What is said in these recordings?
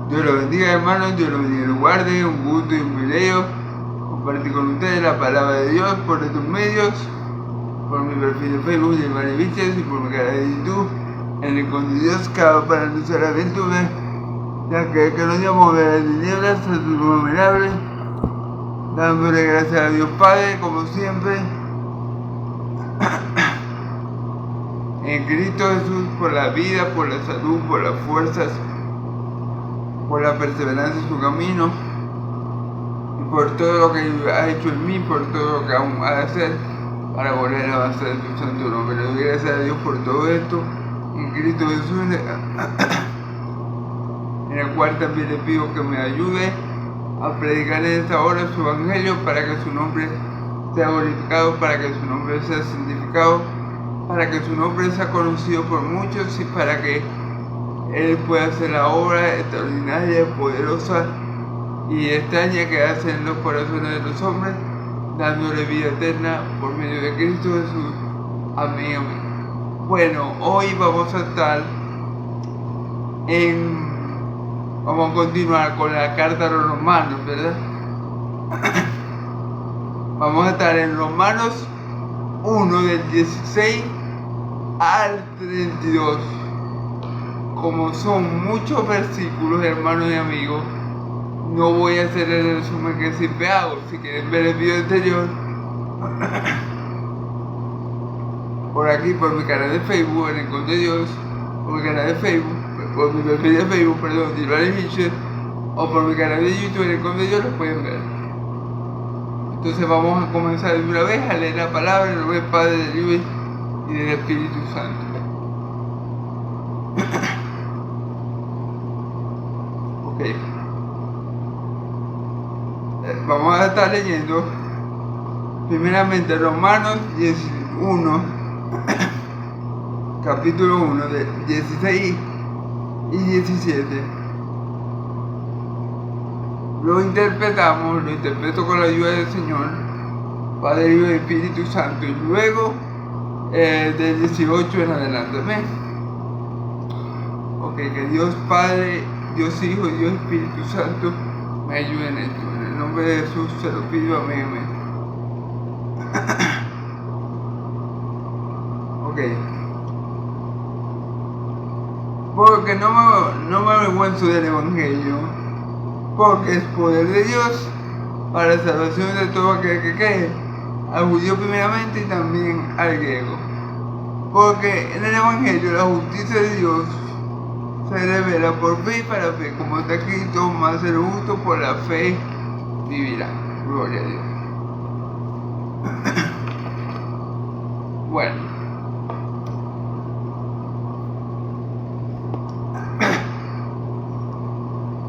Dios los bendiga, hermanos, Dios los bendiga y los guarde. Un gusto y un privilegio compartir con ustedes la palabra de Dios por estos medios, por mi perfil de Facebook de María Viches y por mi canal de YouTube, en el con Dios cada para nuestra aventura, ya que nos llamó de las tinieblas a su luz admirable, dándole gracias a Dios Padre, como siempre, en Cristo Jesús, por la vida, por la salud, por las fuerzas, por la perseverancia en su camino, y por todo lo que ha hecho en mí, por todo lo que aún ha de hacer, para volver a avanzar en su santo nombre. Le doy gracias a Dios por todo esto, en Cristo Jesús, en el cual también le pido que me ayude a predicar en esta hora su evangelio, para que su nombre sea glorificado, para que su nombre sea santificado, para que su nombre sea conocido por muchos y para que Él pueda hacer la obra extraordinaria, poderosa y extraña que hace en los corazones de los hombres, dándole vida eterna por medio de Cristo Jesús. Amén, amén. Bueno, hoy vamos a estar vamos a continuar con la carta a los romanos, ¿verdad? Vamos a estar en Romanos 1 del 16 al 32. Como son muchos versículos, hermanos y amigos, no voy a hacer el resumen que siempre hago. Si quieren ver el video anterior, por aquí, por mi canal de Facebook, en el Con de Dios, por mi canal de Facebook, por mi perfil de Facebook, perdón, de María Viches, o por mi canal de YouTube, en el Con de Dios, lo pueden ver. Entonces vamos a comenzar de una vez a leer la palabra en nombre del Padre, del Hijo y del Espíritu Santo. Ok. Vamos a estar leyendo primeramente Romanos 1, capítulo 1, de 16 y 17. Lo interpreto con la ayuda del Señor, Padre, Hijo y Espíritu Santo, y luego del 18 en adelante. Amén. Ok, que Dios Padre, Dios Hijo y Dios Espíritu Santo me ayuden en esto. En el nombre de Jesús se lo pido, amén, amén. Ok. Porque no me avergüenzo del Evangelio, porque es poder de Dios para la salvación de todo aquel que cree, al judío primeramente y también al griego. Porque en el Evangelio la justicia de Dios se revela por fe y para fe, como está escrito, más el justo por la fe vivirá. Gloria a Dios. Bueno.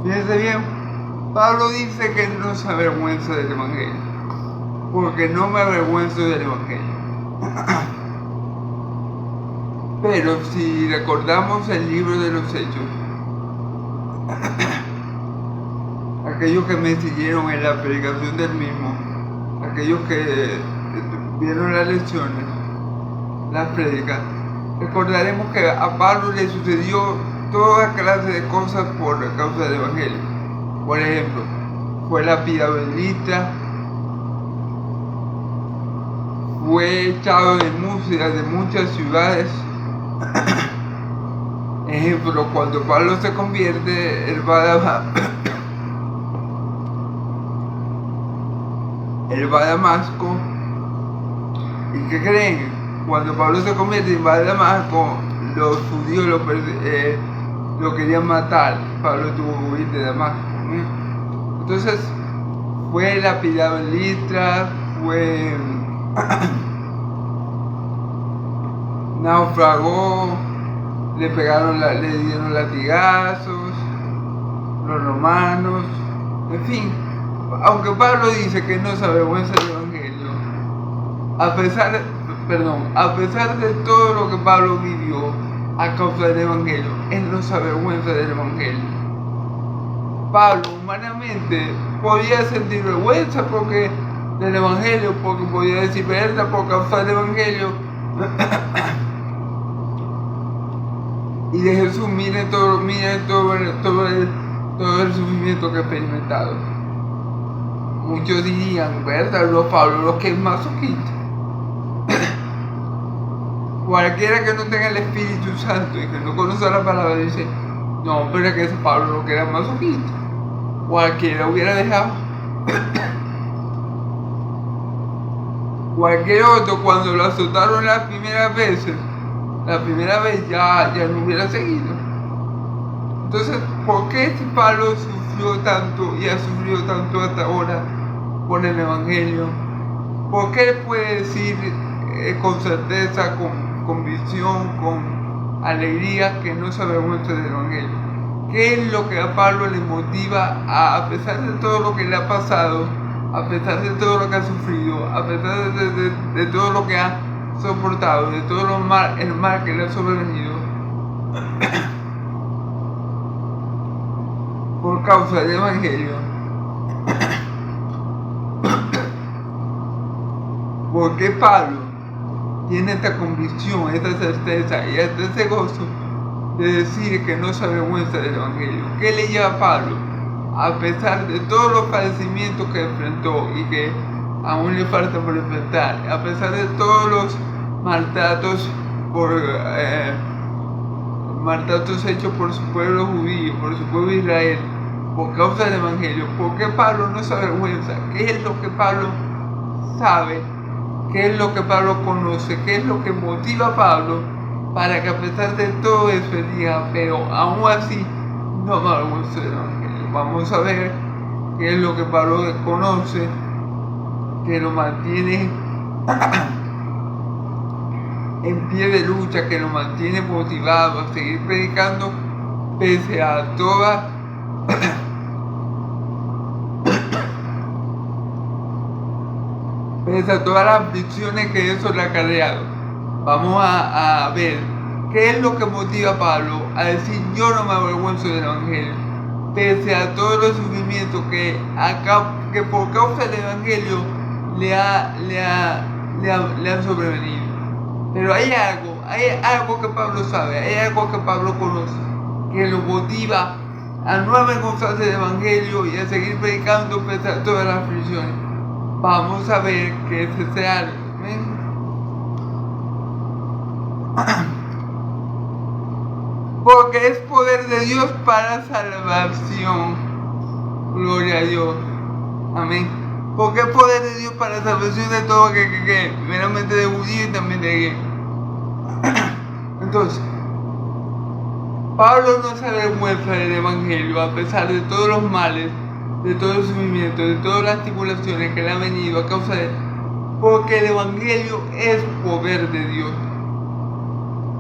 Fíjense bien, Pablo dice que no se avergüenza del Evangelio, porque no me avergüenzo del Evangelio. Pero si recordamos el libro de los Hechos, aquellos que me siguieron en la predicación del mismo, aquellos que vieron las lecciones, las prédicas, recordaremos que a Pablo le sucedió toda clase de cosas por causa del Evangelio. Por ejemplo, fue lapidado en Listra, fue echado de muchas ciudades. Ejemplo, cuando Pablo se convierte, él va a Damasco. ¿Y qué creen? Cuando Pablo se convierte y va a Damasco, los judíos lo querían matar. Pablo tuvo que huir de Damasco. Entonces, fue lapidado en Listra, fue naufragó, le dieron latigazos, los romanos, en fin. Aunque Pablo dice que no se avergüenza del Evangelio, a pesar de todo lo que Pablo vivió a causa del Evangelio, él no se avergüenza del Evangelio. Pablo humanamente podía sentir vergüenza del Evangelio, porque podía decir verdad por causa del Evangelio. Y de Jesús, miren todo todo el sufrimiento que he experimentado. Muchos dirían, ¿verdad? Pablo, lo que es masoquista. Cualquiera que no tenga el Espíritu Santo y que no conozca la palabra dice, no, pero es que ese Pablo lo que era masoquista. Cualquiera hubiera dejado. Cualquier otro, cuando lo azotaron la primera vez ya no hubiera seguido. Entonces, ¿por qué este Pablo sufrió tanto y ha sufrido tanto hasta ahora por el Evangelio? ¿Por qué él puede decir con certeza, con convicción, con alegría que no se avergüenza del Evangelio? ¿Qué es lo que a Pablo le motiva a pesar de todo lo que le ha pasado, a pesar de todo lo que ha sufrido, a pesar de todo lo que ha soportado, de todo el mal que le ha sobrevenido, por causa del Evangelio? ¿Por qué Pablo tiene esta convicción, esta certeza y este gozo de decir que no se avergüenza del Evangelio? ¿Qué le lleva a Pablo, a pesar de todos los padecimientos que enfrentó y que aún le falta por enfrentar, a pesar de todos los maltratos hechos por su pueblo judío, por su pueblo Israel, por causa del Evangelio? ¿Por qué Pablo no se avergüenza? ¿Qué es lo que Pablo sabe? ¿Qué es lo que Pablo conoce? ¿Qué es lo que motiva a Pablo para que a pesar de todo eso él diga, pero aún así no me avergüenzo del Evangelio? Vamos a ver qué es lo que Pablo conoce, que lo mantiene en pie de lucha, que lo mantiene motivado a seguir predicando pese a todas las aflicciones que eso le ha acarreado. Vamos a ver qué es lo que motiva a Pablo a decir, yo no me avergüenzo del Evangelio, pese a todos los sufrimientos que por causa del Evangelio le han sobrevenido. Pero hay algo que Pablo sabe, hay algo que Pablo conoce, que lo motiva a no avergonzarse del Evangelio y a seguir predicando pese a todas las aflicciones. Vamos a ver qué es ese algo. Porque es poder de Dios para salvación. Gloria a Dios. Amén. Porque es poder de Dios para salvación de todo que primeramente de judío y también de griego. Entonces, Pablo no se avergüenza del Evangelio a pesar de todos los males, de todo el sufrimiento, de todas las tribulaciones que le han venido a causa de él, porque el Evangelio es poder de Dios.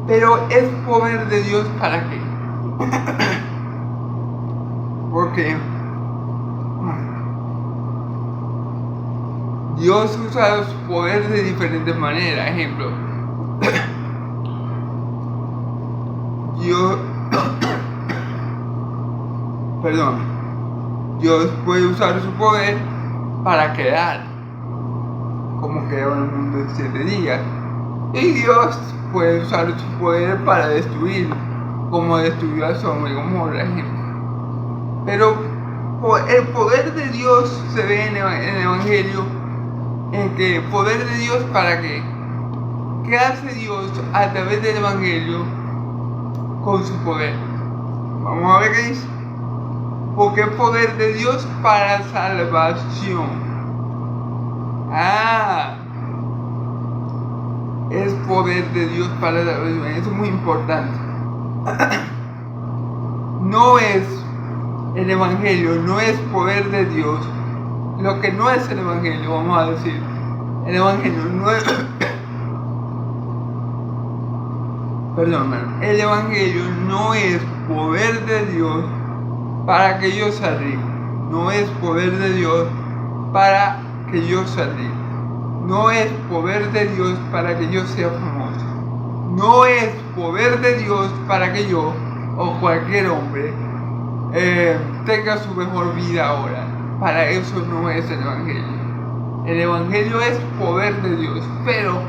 Pero es poder de Dios ¿para qué? Porque Dios usa su poder de diferentes maneras. Ejemplo, Dios puede usar su poder para crear, como creó el mundo en 7 días. Y Dios puede usar su poder para destruir, como destruyó a Sodoma y Gomorra, ejemplo. Pero el poder de Dios se ve en el Evangelio, en que el poder de Dios ¿para qué? ¿Qué hace Dios a través del Evangelio con su poder? Vamos a ver qué dice. Porque es poder de Dios para salvación. Es poder de Dios para salvación. Eso es muy importante. No es el Evangelio, no es poder de Dios. Lo que no es el Evangelio, vamos a decir. El Evangelio no es... el Evangelio no es poder de Dios para que yo sea rico. No es poder de Dios para que yo sea rico. No es poder de Dios para que yo sea famoso. No es poder de Dios para que yo o cualquier hombre tenga su mejor vida ahora. Para eso no es el Evangelio. El Evangelio es poder de Dios, pero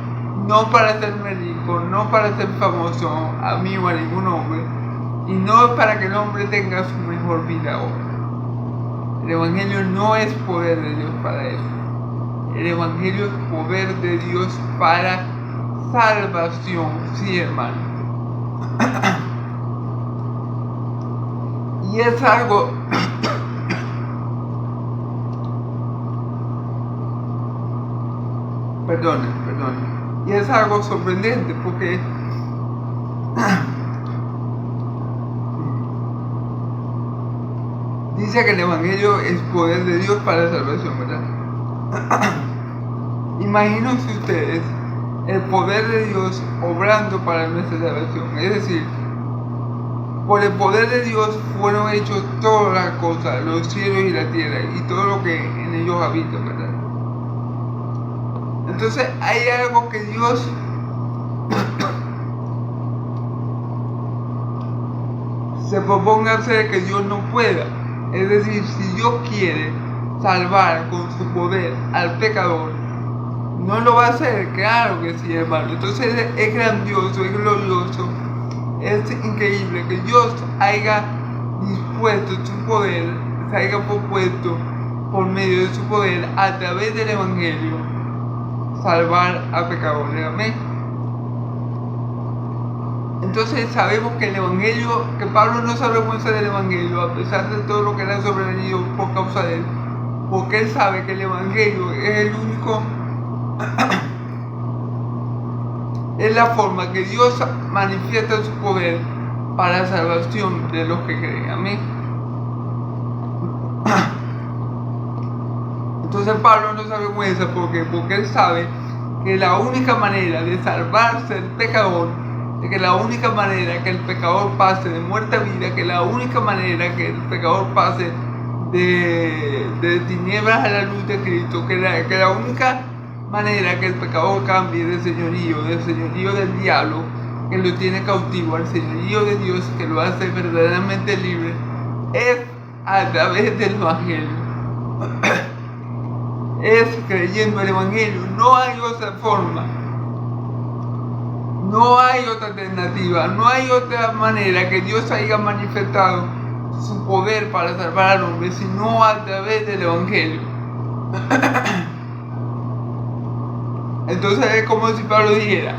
no para hacerme rico, no para ser famoso a mí o a ningún hombre, Y no es para que el hombre tenga su mejor vida ahora. El Evangelio no es poder de Dios para eso. El Evangelio es poder de Dios para salvación, sí, hermano. Y es algo perdón. Y es algo sorprendente porque dice que el Evangelio es poder de Dios para la salvación, ¿verdad? Imagínense ustedes el poder de Dios obrando para nuestra salvación. Es decir, por el poder de Dios fueron hechos todas las cosas, los cielos y la tierra, y todo lo que en ellos habita, ¿verdad? Entonces hay algo que Dios se proponga hacer que Dios no pueda. Es decir, si Dios quiere salvar con su poder al pecador, no lo va a hacer, claro que sí, hermano. Entonces es grandioso, es glorioso, es increíble que Dios haya dispuesto su poder, se haya propuesto por medio de su poder a través del Evangelio salvar a pecadores. Amén. Entonces sabemos que el Evangelio, que Pablo no se avergüenza del Evangelio a pesar de todo lo que le ha sobrevenido por causa de él, porque él sabe que el Evangelio es el único es la forma que Dios manifiesta su poder para la salvación de los que creen. Amén. Entonces Pablo no se avergüenza porque él sabe que la única manera de salvarse del pecador, de que la única manera que el pecador pase de muerte a vida, que la única manera que el pecador pase de tinieblas a la luz de Cristo, que la única manera que el pecador cambie del señorío del diablo, que lo tiene cautivo, al señorío de Dios, que lo hace verdaderamente libre, es a través del Evangelio. Es creyendo el Evangelio. No hay otra forma, no hay otra alternativa, no hay otra manera que Dios haya manifestado su poder para salvar al hombre, sino a través del Evangelio. Entonces es como si Pablo dijera,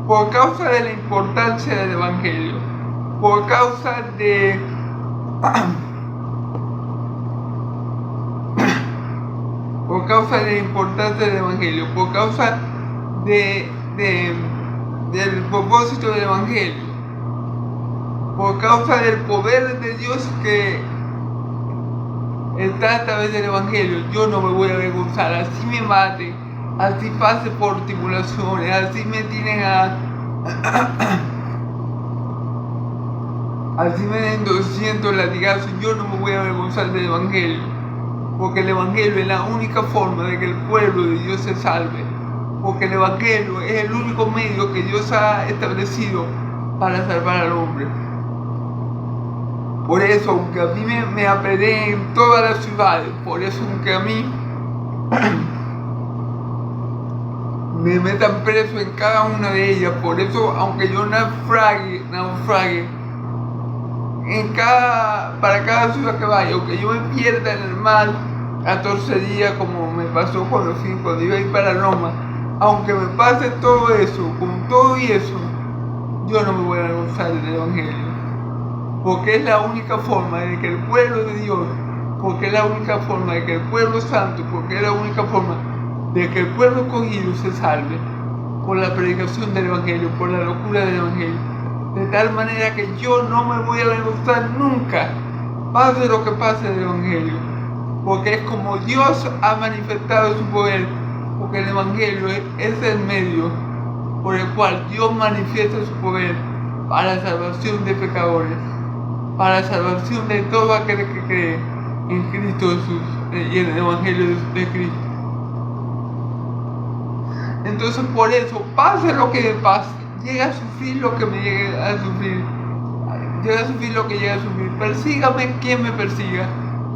por causa de la importancia del Evangelio, por causa de la importancia del Evangelio, por causa del propósito del Evangelio, por causa del poder de Dios que está a través del Evangelio, yo no me voy a avergonzar, así me maten, así pase por tribulaciones, así me tienen así me den 200 latigazos, yo no me voy a avergonzar del Evangelio, porque el Evangelio es la única forma de que el pueblo de Dios se salve, porque el Evangelio es el único medio que Dios ha establecido para salvar al hombre. Por eso, aunque a mí me apedreen en todas las ciudades, por eso aunque a mí me metan preso en cada una de ellas, por eso aunque yo naufrague para cada ciudad que vaya, aunque yo me pierda en el mar 14 días como me pasó cuando iba a ir para Roma, aunque me pase todo eso, con todo y eso, yo no me voy a avergonzar del Evangelio, porque es la única forma de que el pueblo de Dios, porque es la única forma de que el pueblo santo, porque es la única forma de que el pueblo escogido se salve por la predicación del Evangelio, por la locura del Evangelio, de tal manera que yo no me voy a avergonzar nunca, pase lo que pase del Evangelio, porque es como Dios ha manifestado su poder, porque el Evangelio es el medio por el cual Dios manifiesta su poder para la salvación de pecadores, para la salvación de todo aquel que cree en Cristo Jesús y en el Evangelio de Cristo. Entonces por eso, pase lo que me pase, llega a sufrir lo que me llegue a sufrir, llega a sufrir lo que llegue a sufrir, persígame quien me persiga,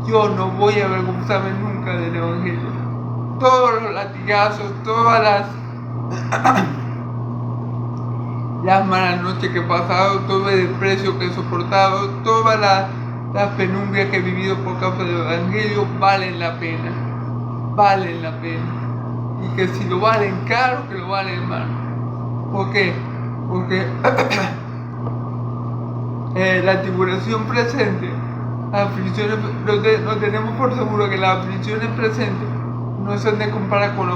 yo no voy a avergonzarme nunca del Evangelio. Todos los latigazos, todas las malas noches que he pasado, todo el desprecio que he soportado, todas las penurias que he vivido por causa del Evangelio valen la pena. Valen la pena. Y que si lo valen, claro que lo valen, hermano. ¿Por qué? Porque la tribulación presente, las aflicciones, no tenemos por seguro que las aflicciones presentes no se han de comparar con la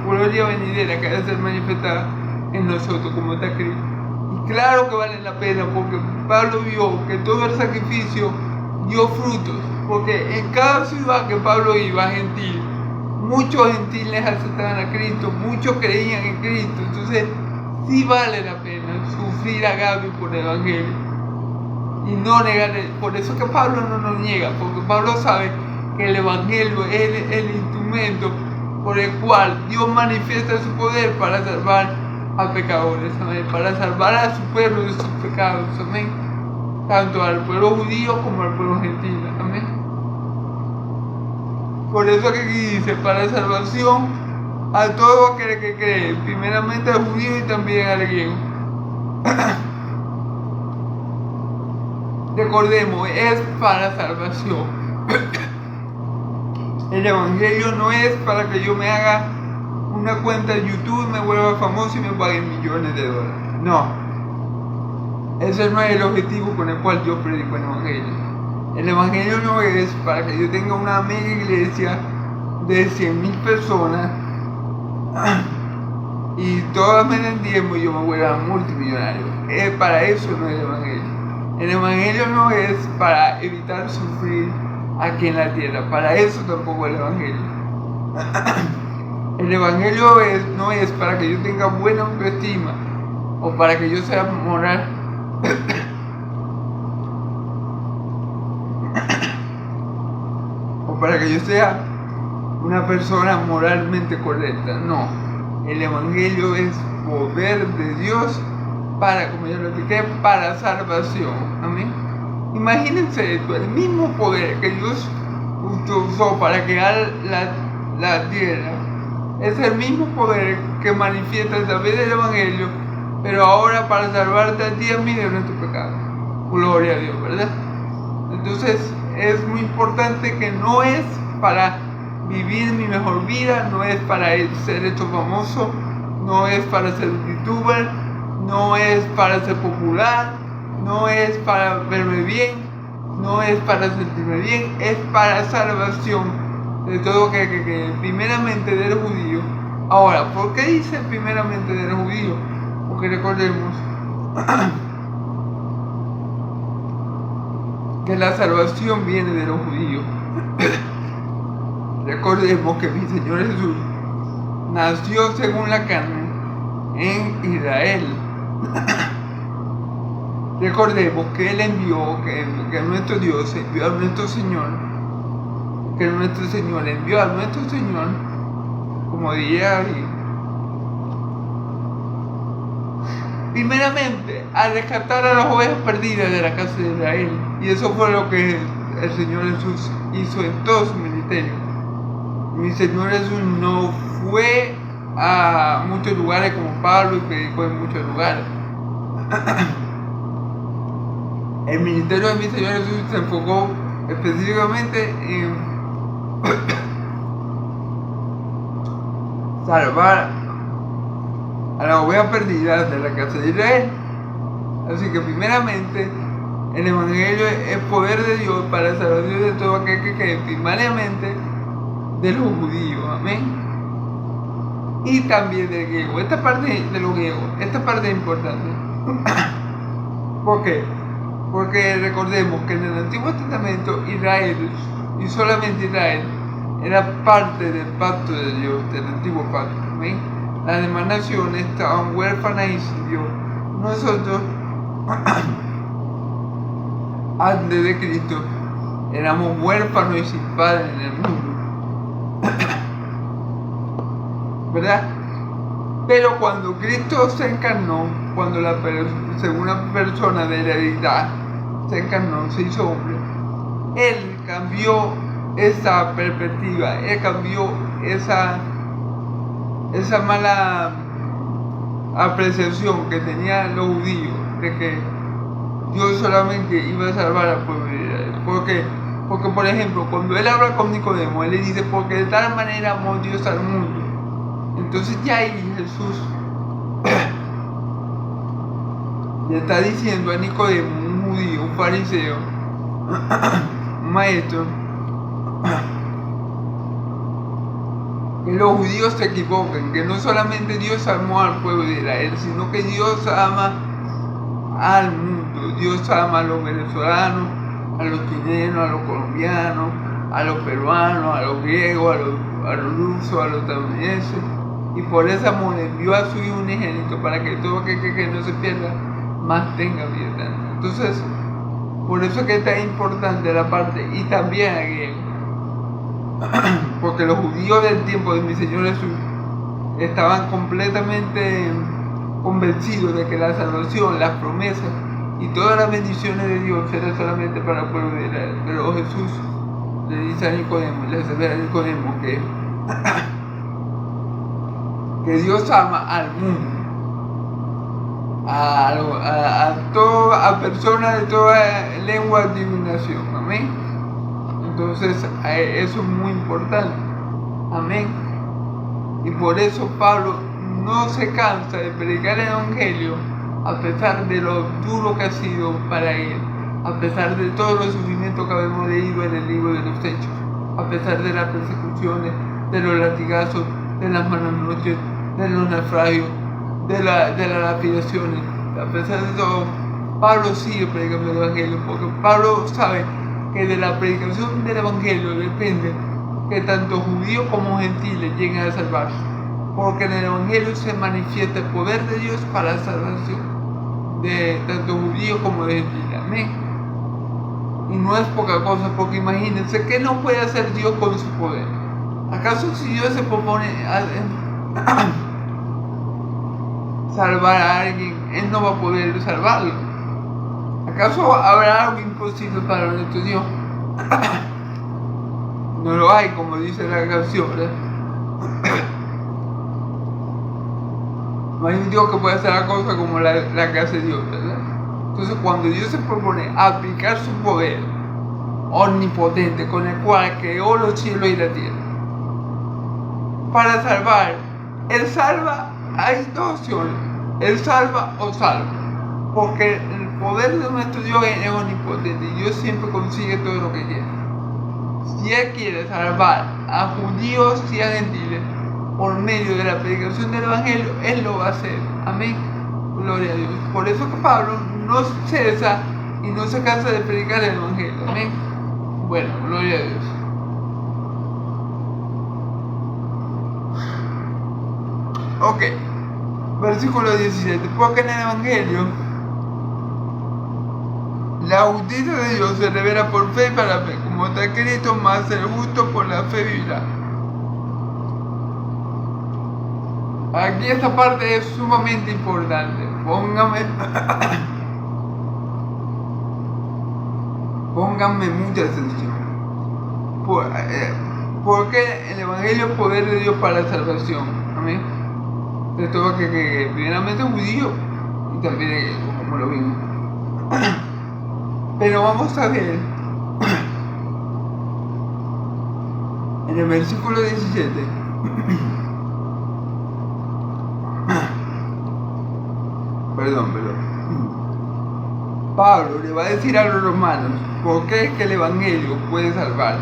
gloria venidera que ha de ser manifestada en nosotros, como está escrito. Y claro que vale la pena, porque Pablo vio que todo el sacrificio dio frutos, porque en cada ciudad que Pablo iba, gentil, muchos gentiles aceptaban a Cristo, muchos creían en Cristo. Entonces sí vale la pena sufrir agravio por el Evangelio y no negar. Por eso que Pablo no nos niega, porque Pablo sabe que el Evangelio es el instrumento por el cual Dios manifiesta su poder para salvar a pecadores, amén, para salvar a su pueblo de sus pecados, amén, tanto al pueblo judío como al pueblo gentil, amén. Por eso que aquí dice, para salvación a todo aquel que cree, primeramente al judío y también al griego. Recordemos, es para salvación. El Evangelio no es para que yo me haga una cuenta de YouTube, me vuelva famoso y me paguen millones de dólares. No. Ese no es el objetivo con el cual yo predico el Evangelio. El Evangelio no es para que yo tenga una mega iglesia de 100,000 personas y todas me den diezmo y yo me vuelva multimillonario. Para eso no es el Evangelio. El Evangelio no es para evitar sufrir aquí en la tierra. Para eso tampoco es el Evangelio. El Evangelio no es para que yo tenga buena autoestima o para que yo sea moral. O para que yo sea una persona moralmente correcta. No. El Evangelio es poder de Dios para, como ya lo expliqué, para salvación. Amén. Imagínense esto, el mismo poder que Dios usó para crear la tierra es el mismo poder que manifiesta a través del Evangelio, pero ahora para salvarte a ti y a mí de nuestro pecado. Gloria a Dios, ¿verdad? Entonces es muy importante que no es para vivir mi mejor vida, no es para ser hecho famoso, no es para ser youtuber, no es para ser popular, no es para verme bien, no es para sentirme bien, es para salvación de todo que primeramente del judío. Ahora, ¿por qué dice primeramente del judío? Porque recordemos que la salvación viene de los judíos. Recordemos que mi Señor Jesús nació según la carne en Israel. Recordemos que Él envió, que nuestro Dios envió a nuestro Señor, que nuestro Señor envió a nuestro Señor, como diría ahí, primeramente a rescatar a las ovejas perdidas de la casa de Israel. Y eso fue lo que el Señor Jesús hizo en todo su ministerio. Mi Señor Jesús no fue a muchos lugares como Pablo y predicó en muchos lugares. El ministerio de mi Señor Jesús se enfocó específicamente en salvar a la oveja perdida de la casa de Israel. Así que primeramente el Evangelio es poder de Dios para la salvación de todo aquel que cree, primariamente de los judíos, amén, y también del griego. Esta parte de los griegos, esta parte es importante. ¿Por qué? Porque recordemos que en el Antiguo Testamento Israel, y solamente Israel, era parte del pacto de Dios, del antiguo pacto, amén. Las demás naciones estaban huérfanas y sin Dios. Nosotros antes de Cristo éramos huérfanos y sin padre en el mundo, ¿verdad? Pero cuando Cristo se encarnó, cuando la segunda persona de la deidad se encarnó, se hizo hombre, Él cambió esa perspectiva, Él cambió esa mala apreciación que tenían los judíos de que Dios solamente iba a salvar al pueblo de Israel. Porque por ejemplo, cuando él habla con Nicodemo, él le dice, porque de tal manera amó Dios al mundo. Entonces ya ahí Jesús le está diciendo a Nicodemo, un judío, un fariseo, un maestro, que los judíos se equivocan, que no solamente Dios amó al pueblo de Israel, sino que Dios ama al mundo. Dios ama a los venezolanos, a los chilenos, a los colombianos, a los peruanos, a los griegos, a los rusos, a los estadounidenses. Y por ese amor envió a su Hijo unigénito para que todo aquel que no se pierda, más tenga vida eterna. Entonces, por eso es que es tan importante la parte, y también el griego. Porque los judíos del tiempo de mi Señor Jesús estaban completamente convencidos de que la salvación, las promesas y todas las bendiciones de Dios eran solamente para el pueblo de Israel. Pero Jesús le dice a Nicodemo, le asevera a Nicodemo que Dios ama al mundo, a personas de toda lengua y nación. Amén. Entonces eso es muy importante. Amén. Y por eso Pablo no se cansa de predicar el Evangelio a pesar de lo duro que ha sido para él, a pesar de todos los sufrimientos que habíamos leído en el libro de los Hechos, a pesar de las persecuciones, de los latigazos, de las malas noches, de los naufragios, de las lapidaciones. A pesar de todo, Pablo sigue predicando el Evangelio, porque Pablo sabe que de la predicación del Evangelio depende que tanto judíos como gentiles lleguen a salvarse, porque en el Evangelio se manifiesta el poder de Dios para la salvación de tanto judíos como de gentiles. Amén. Y no es poca cosa, porque imagínense, ¿qué no puede hacer Dios con su poder? ¿Acaso si Dios se propone salvar a alguien, Él no va a poder salvarlo? ¿Acaso habrá algo imposible para nuestro Dios? No lo hay, como dice la canción, ¿verdad? No hay un Dios que pueda hacer la cosa como la que hace Dios, ¿verdad? Entonces, cuando Dios se propone aplicar su poder omnipotente con el cual creó los cielos y la tierra para salvar, Él salva. Hay dos opciones: Él salva o salva, porque el poder de nuestro Dios es omnipotente y Dios siempre consigue todo lo que quiere. Si Él quiere salvar a judíos y a gentiles por medio de la predicación del Evangelio, Él lo va a hacer. Amén. Gloria a Dios. Por eso que Pablo no cesa y no se cansa de predicar el Evangelio. Amén. Bueno, gloria a Dios. Ok. Versículo 17. Porque en el Evangelio la justicia de Dios se revela por fe y para fe, como está escrito, mas el justo por la fe vivirá. Aquí esta parte es sumamente importante. Pónganme mucha atención. Porque el Evangelio es poder de Dios para la salvación. Amén. De todo que primeramente es judío y también como lo vimos. Pero vamos a ver en el versículo 17. Perdón. Pablo le va a decir a los romanos por qué es que el Evangelio puede salvar.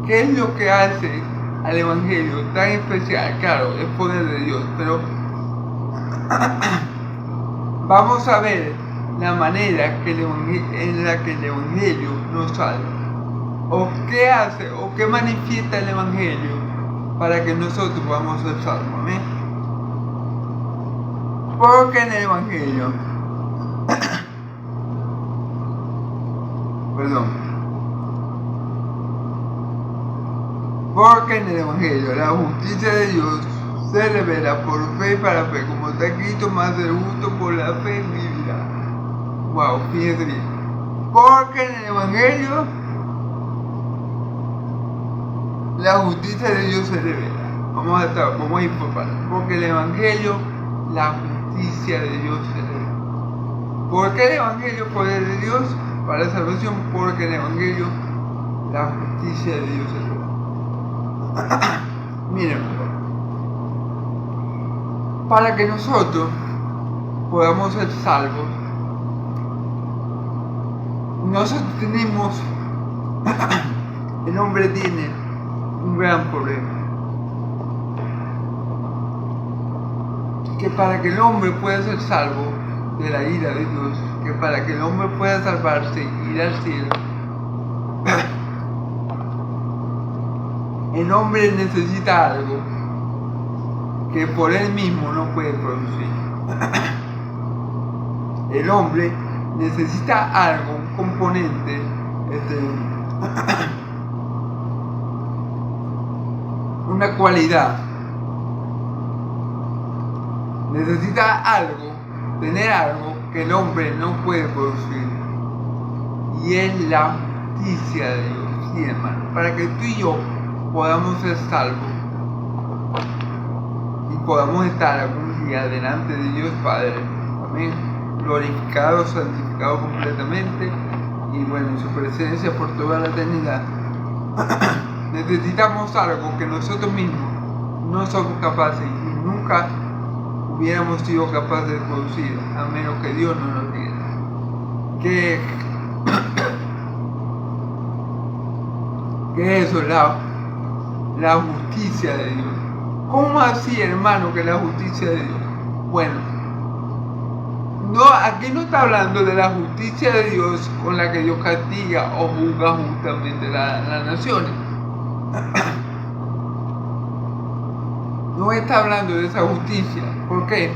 ¿Qué es lo que hace al Evangelio tan especial? Claro, es poder de Dios, pero vamos a ver la manera en la que el Evangelio nos salva. O qué hace, o qué manifiesta el Evangelio para que nosotros podamos ser salvos. Amén. Porque en el Evangelio porque en el Evangelio la justicia de Dios se revela por fe y para fe, como está escrito, más el justo por la fe vivirá. Wow, fíjense bien. Porque en el Evangelio la justicia de Dios se revela. Vamos a ir por partes. Porque el Evangelio, la justicia justicia de Dios se revela. ¿Por qué el Evangelio poder de Dios para la salvación? Porque el Evangelio, la justicia de Dios se revela. Miren, para que nosotros podamos ser salvos, nosotros tenemos, el hombre tiene un gran problema, que para que el hombre pueda ser salvo de la ira de Dios, que para que el hombre pueda salvarse y ir al cielo, el hombre necesita algo que por él mismo no puede producir. El hombre necesita algo, un componente, una cualidad. Necesita algo, tener algo que el hombre no puede producir. Y es la justicia de Dios, sí, hermano. Para que tú y yo podamos ser salvos y podamos estar algún día delante de Dios Padre. Amén. Glorificado, santificado completamente y bueno, en su presencia por toda la eternidad. Necesitamos algo que nosotros mismos no somos capaces y nunca hubiéramos sido capaces de producir, a menos que Dios no nos diera. ¿Qué es eso? La justicia de Dios. ¿Cómo así, hermano, que la justicia de Dios? Bueno, no, aquí no está hablando de la justicia de Dios con la que Dios castiga o juzga justamente las naciones. No está hablando de esa justicia. ¿Por qué?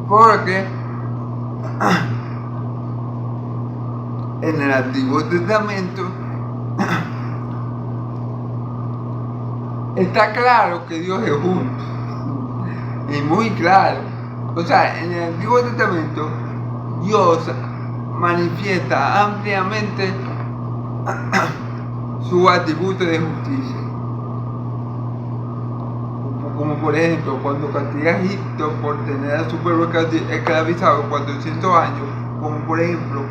Porque en el Antiguo Testamento está claro que Dios es justo. Y muy claro. O sea, en el Antiguo Testamento Dios manifiesta ampliamente su atributo de justicia. Como por ejemplo, cuando castiga a Egipto por tener a su pueblo esclavizado 400 años. Como por ejemplo,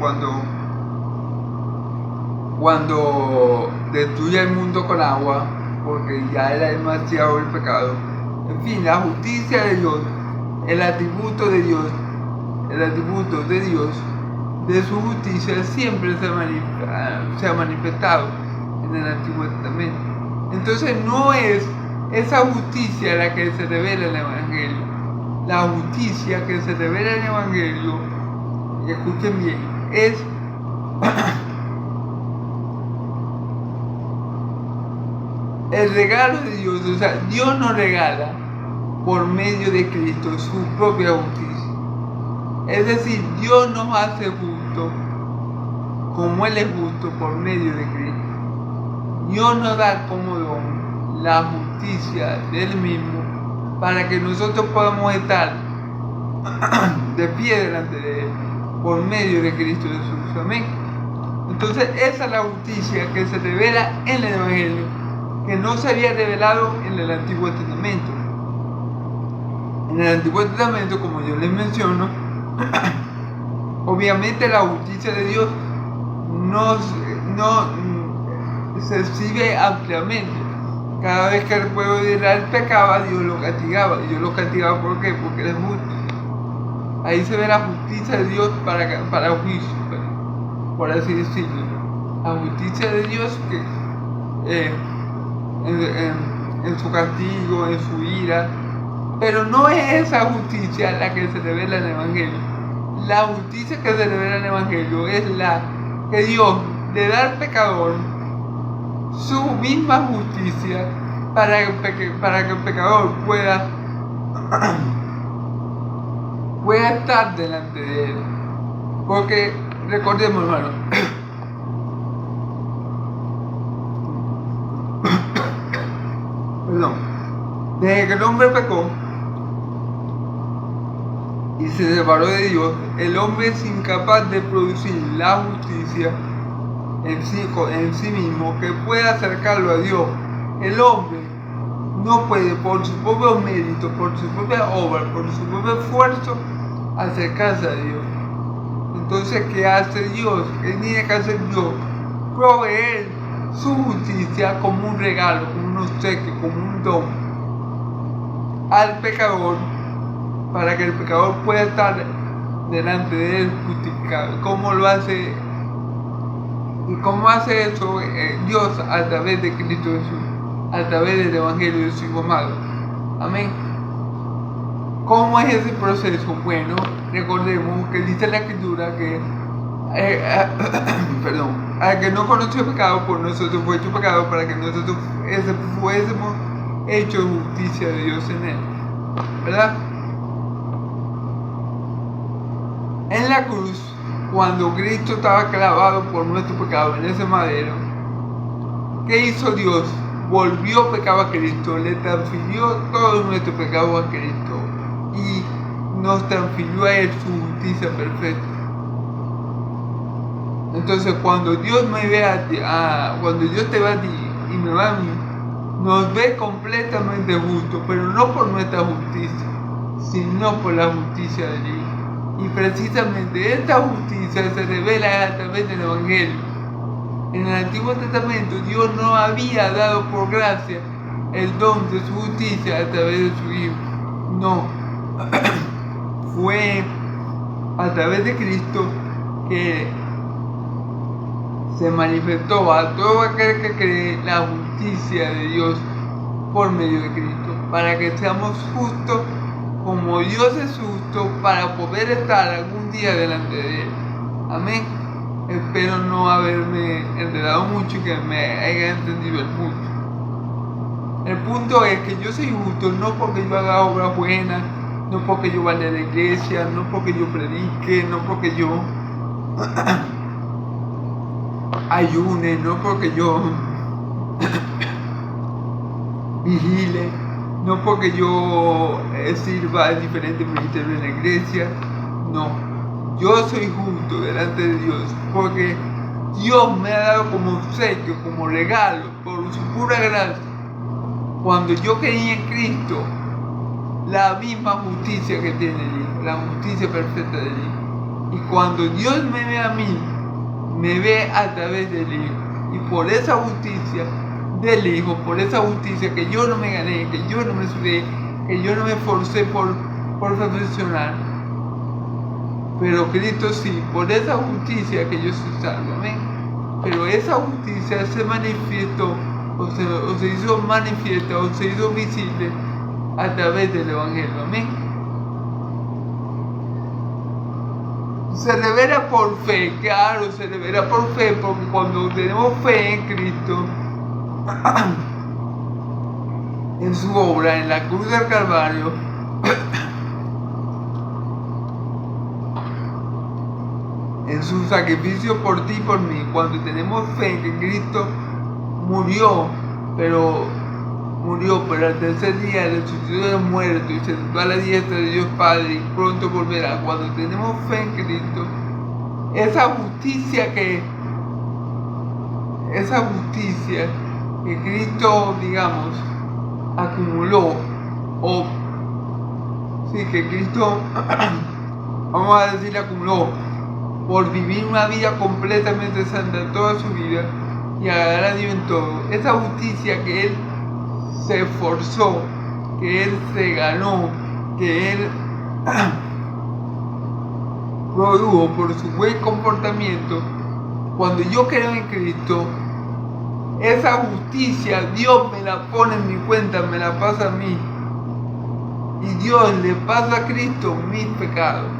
cuando destruye el mundo con agua, porque ya era demasiado el pecado. En fin, la justicia de Dios, el atributo de Dios, de su justicia siempre se ha manifestado en el Antiguo Testamento. Entonces no es esa justicia la que se revela en el Evangelio. La justicia que se revela en el Evangelio, y escuchen bien, es el regalo de Dios. O sea, Dios nos regala por medio de Cristo su propia justicia. Es decir, Dios nos hace justo como Él es justo por medio de Cristo. Dios nos da como don la justicia de Él mismo para que nosotros podamos estar de pie delante de Él por medio de Cristo Jesús. Amén. Entonces esa es la justicia que se revela en el Evangelio, que no se había revelado en el Antiguo Testamento. En el Antiguo Testamento, como yo les menciono, obviamente la justicia de Dios no se exhibe ampliamente. Cada vez que el pueblo de Israel pecaba, Dios lo castigaba. Y Dios lo castigaba ¿por qué? Porque Él es justo. Ahí se ve la justicia de Dios para juicio, por así decirlo. La justicia de Dios que en su castigo, en su ira. Pero no es esa justicia la que se revela en el Evangelio. La justicia que se revela en el Evangelio es la que Dios le da al pecador su misma justicia para que el pecador pueda estar delante de Él. Porque recordemos, hermano, perdón, desde que el hombre pecó y se separó de Dios, el hombre es incapaz de producir la justicia en sí mismo que pueda acercarlo a Dios. El hombre no puede por su propio mérito, por su propia obra, por su propio esfuerzo acercarse a Dios. Entonces, ¿qué hace Dios? ¿Qué tiene que hacer Dios? Proveer su justicia como un regalo, como un obsequio, como un don al pecador, para que el pecador pueda estar delante de él justificado. ¿Cómo lo hace? ¿Y cómo hace eso Dios? A través de Cristo Jesús, a través del Evangelio de su Hijo amado. Amén. ¿Cómo es ese proceso? Bueno, recordemos que dice la Escritura que al que no conoció pecado, por nosotros fue hecho pecado, para que nosotros fuésemos hechos justicia de Dios en él, ¿verdad? En la cruz, cuando Cristo estaba clavado por nuestro pecado en ese madero, ¿qué hizo Dios? Volvió pecado a Cristo, le transfirió todo nuestro pecado a Cristo y nos transfirió a él su justicia perfecta. Entonces, cuando Dios me ve cuando Dios te ve a ti y me ve a mí, nos ve completamente justos, pero no por nuestra justicia, sino por la justicia de Dios. Y precisamente esta justicia se revela a través del Evangelio. En el Antiguo Testamento Dios no había dado por gracia el don de su justicia a través de su Hijo. No, fue a través de Cristo que se manifestó a todo aquel que cree la justicia de Dios por medio de Cristo, para que seamos justos como Dios es justo, para poder estar algún día delante de Él. Amén. Espero no haberme enredado mucho y que me haya entendido el punto. El punto es que yo soy justo no porque yo haga obras buenas, no porque yo vaya a la iglesia, no porque yo predique, no porque yo ayune, no porque yo vigile, no porque yo sirva a diferentes ministerios en la iglesia. No, yo soy justo delante de Dios porque Dios me ha dado como obsequio, como regalo, por su pura gracia, cuando yo creí en Cristo, la misma justicia que tiene el Hijo, la justicia perfecta del Hijo. Y cuando Dios me ve a mí, me ve a través del Hijo. Y por esa justicia del Hijo, por esa justicia que yo no me gané, que yo no me sudé, que yo no me esforcé por perfeccionar, pero Cristo sí, por esa justicia que yo soy salvo, amén. Pero esa justicia se manifestó, o se hizo manifiesta, o se hizo visible a través del Evangelio, amén. Se revela por fe, claro, se revela por fe, porque cuando tenemos fe en Cristo, en su obra, en la cruz del Calvario, en su sacrificio por ti y por mí, cuando tenemos fe en que Cristo murió, pero al tercer día resucitó de los muertos y se sentó a la diestra de Dios Padre y pronto volverá. Cuando tenemos fe en Cristo, esa justicia que Cristo, digamos, acumuló, que Cristo, vamos a decir, acumuló por vivir una vida completamente santa toda su vida y agradar a Dios en todo. Esa justicia que Él se esforzó, que Él se ganó, que Él produjo por su buen comportamiento. Cuando yo creo en Cristo, esa justicia Dios me la pone en mi cuenta, me la pasa a mí. Y Dios le pasa a Cristo mis pecados.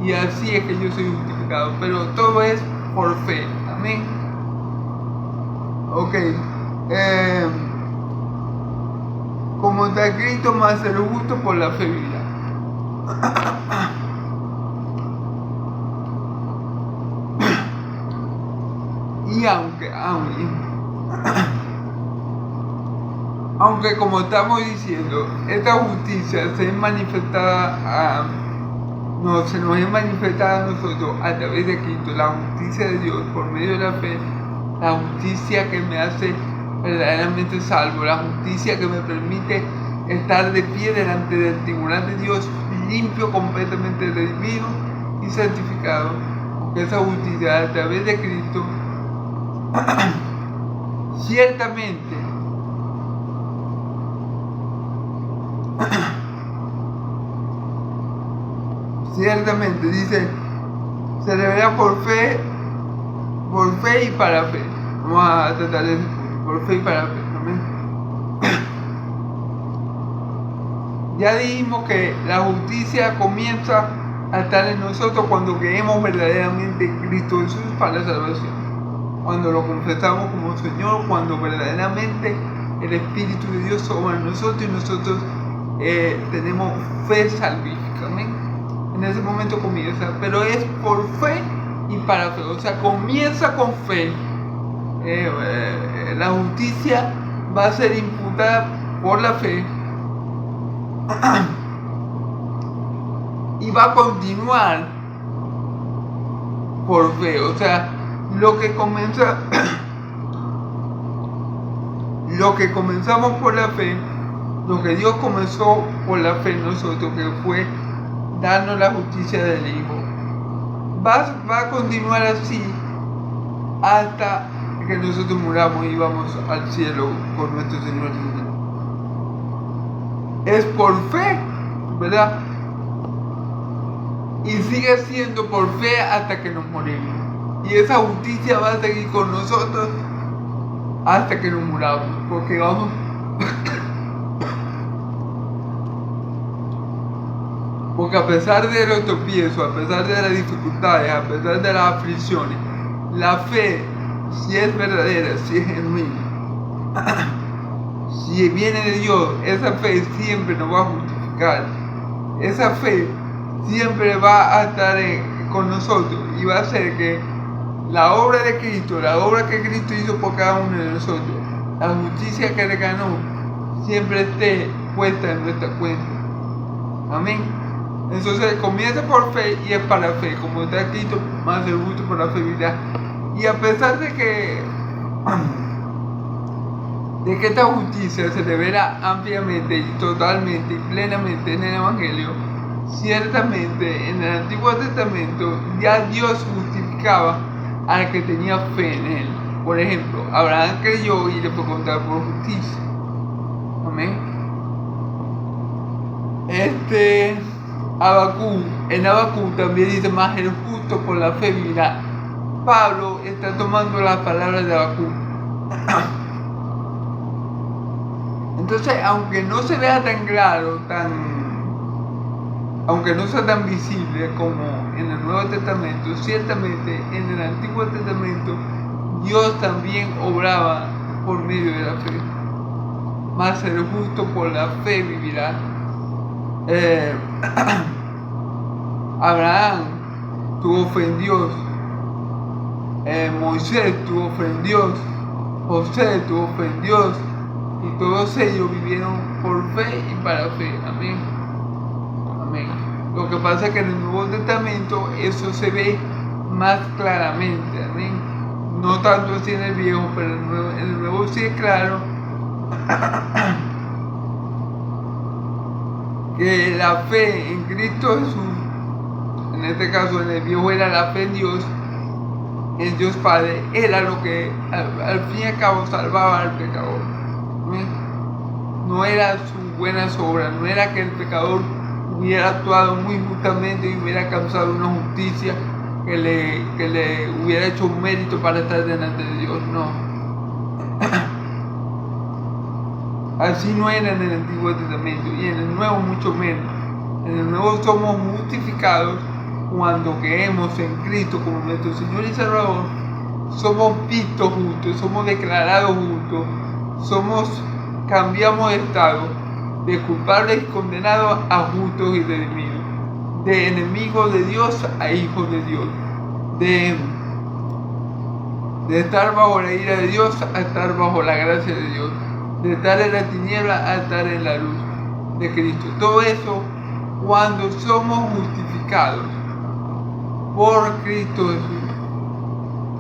Y así es que yo soy justificado. Pero todo es por fe. Amén. Ok. Como está escrito, más el justo por la fe vivirá. Y aunque como estamos diciendo, esta justicia se nos es manifestada a nosotros a través de Cristo, la justicia de Dios por medio de la fe, la justicia que me hace verdaderamente salvo, la justicia que me permite estar de pie delante del tribunal de Dios, limpio, completamente redimido y santificado, porque esa justicia a través de Cristo ciertamente dice, se revela por fe y para fe. Vamos a tratar de por fe y para fe. Amén. Ya dijimos que la justicia comienza a estar en nosotros cuando creemos verdaderamente en Cristo Jesús para la salvación. Cuando lo confesamos como Señor, cuando verdaderamente el Espíritu de Dios obra en nosotros y nosotros tenemos fe salvífica. Amén. En ese momento comienza, pero es por fe y para fe. O sea, comienza con fe. La justicia va a ser imputada por la fe y va a continuar por fe. O sea, lo que comenzamos por la fe, lo que Dios comenzó por la fe en nosotros, que fue darnos la justicia del Hijo, va a continuar así hasta que nosotros muramos y vamos al cielo con nuestro Señor Jesús. Es por fe, ¿verdad? Y sigue siendo por fe hasta que nos morimos. Y esa justicia va a seguir con nosotros hasta que nos muramos, porque vamos porque a pesar de los tropiezos, a pesar de las dificultades, a pesar de las aflicciones, la fe, si es verdadera, si es genuina, si viene de Dios, esa fe siempre nos va a justificar. Esa fe siempre va a estar con nosotros y va a hacer que la obra de Cristo, la obra que Cristo hizo por cada uno de nosotros, la justicia que le ganó, siempre esté puesta en nuestra cuenta. Amén. Entonces comienza por fe y es para fe, como está escrito, más el justo por la fe vivirá. Y a pesar de que esta justicia se revela ampliamente y totalmente y plenamente en el Evangelio, ciertamente en el Antiguo Testamento ya Dios justificaba al que tenía fe en él. Por ejemplo, Abraham creyó y le fue contado por justicia. Amén. En Habacuc también dice, más el justo por la fe vivirá. Pablo está tomando las palabras de Habacuc. Entonces, aunque no se vea tan claro, aunque no sea tan visible como en el Nuevo Testamento, ciertamente en el Antiguo Testamento Dios también obraba por medio de la fe. Mas el justo por la fe vivirá. Abraham tuvo fe en Dios, Moisés tuvo fe en Dios, José tuvo fe en Dios, y todos ellos vivieron por fe y para fe. Amén. Amén. Lo que pasa es que en el Nuevo Testamento eso se ve más claramente. Amén. No tanto así en el Viejo, pero en el Nuevo sí es claro que la fe en Cristo Jesús, en este caso en el Viejo era la fe en Dios Padre, era lo que al fin y al cabo salvaba al pecador. No era sus buenas obras, no era que el pecador hubiera actuado muy justamente y hubiera causado una justicia que le hubiera hecho un mérito para estar delante de Dios, no. Así no era en el Antiguo Testamento y en el Nuevo mucho menos. En el Nuevo somos justificados cuando creemos en Cristo como nuestro Señor y Salvador. Somos vistos justos, somos declarados justos, cambiamos de estado, de culpables y condenados a justos y redimidos, de enemigos de Dios a hijos de Dios, de estar bajo la ira de Dios a estar bajo la gracia de Dios, de estar en la tiniebla a estar en la luz de Cristo. Todo eso cuando somos justificados por Cristo Jesús.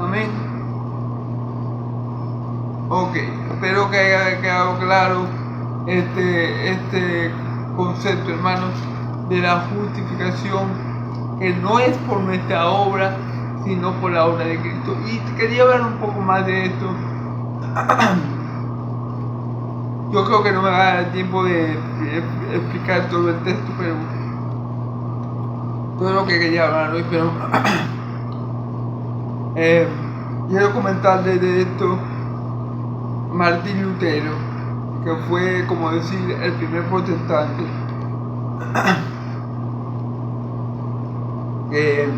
Amén. Ok, espero que haya quedado claro este concepto, hermanos, de la justificación, que no es por nuestra obra, sino por la obra de Cristo. Y quería hablar un poco más de esto. Yo creo que no me va a dar tiempo de explicar todo el texto, pero todo lo que quería hablar hoy, pero quiero comentarles de esto. Martín Lutero, que fue, como decir, el primer protestante que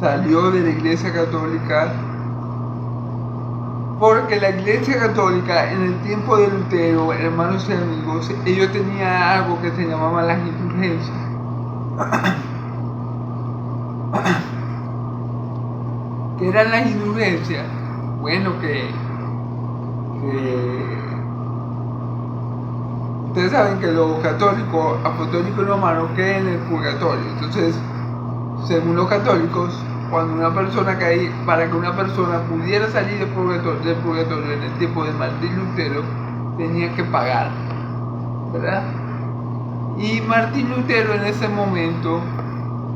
salió de la Iglesia Católica, porque la Iglesia Católica en el tiempo de Lutero, hermanos y amigos, ellos tenían algo que se llamaba las indulgencias. ¿Qué eran las indulgencias? Bueno, ustedes saben que los católicos, apostólicos y romanos creen en el purgatorio. Entonces, según los católicos, cuando una persona caía, para que una persona pudiera salir del purgatorio en el tiempo de Martín Lutero, tenía que pagar, ¿verdad? Y Martín Lutero en ese momento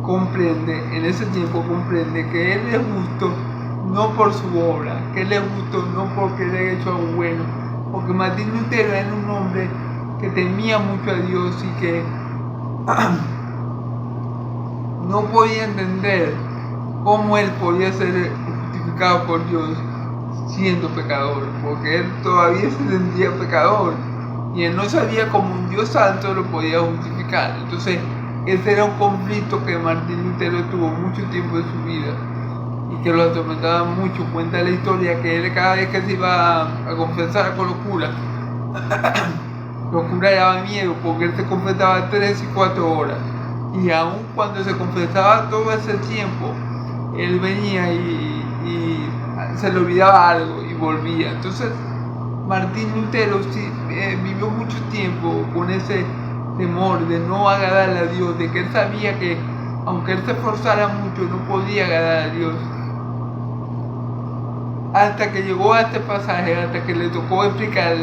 en ese tiempo comprende que él es justo no por su obra, que él es justo no porque le haya hecho algo bueno, porque Martín Lutero era un hombre que temía mucho a Dios y que no podía entender cómo él podía ser justificado por Dios siendo pecador, porque él todavía se sentía pecador y él no sabía cómo un Dios santo lo podía justificar. Entonces ese era un conflicto que Martín Lutero tuvo mucho tiempo de su vida y que lo atormentaba mucho. Cuenta la historia que él, cada vez que se iba a confesar con los curas le daba miedo, porque él se confesaba 3 y 4 horas, y aun cuando se confesaba todo ese tiempo, él venía y se le olvidaba algo y volvía. Entonces Martín Lutero vivió mucho tiempo con ese temor de no agradarle a Dios, de que él sabía que aunque él se esforzara mucho no podía agradar a Dios, hasta que llegó a este pasaje, hasta que le tocó explicar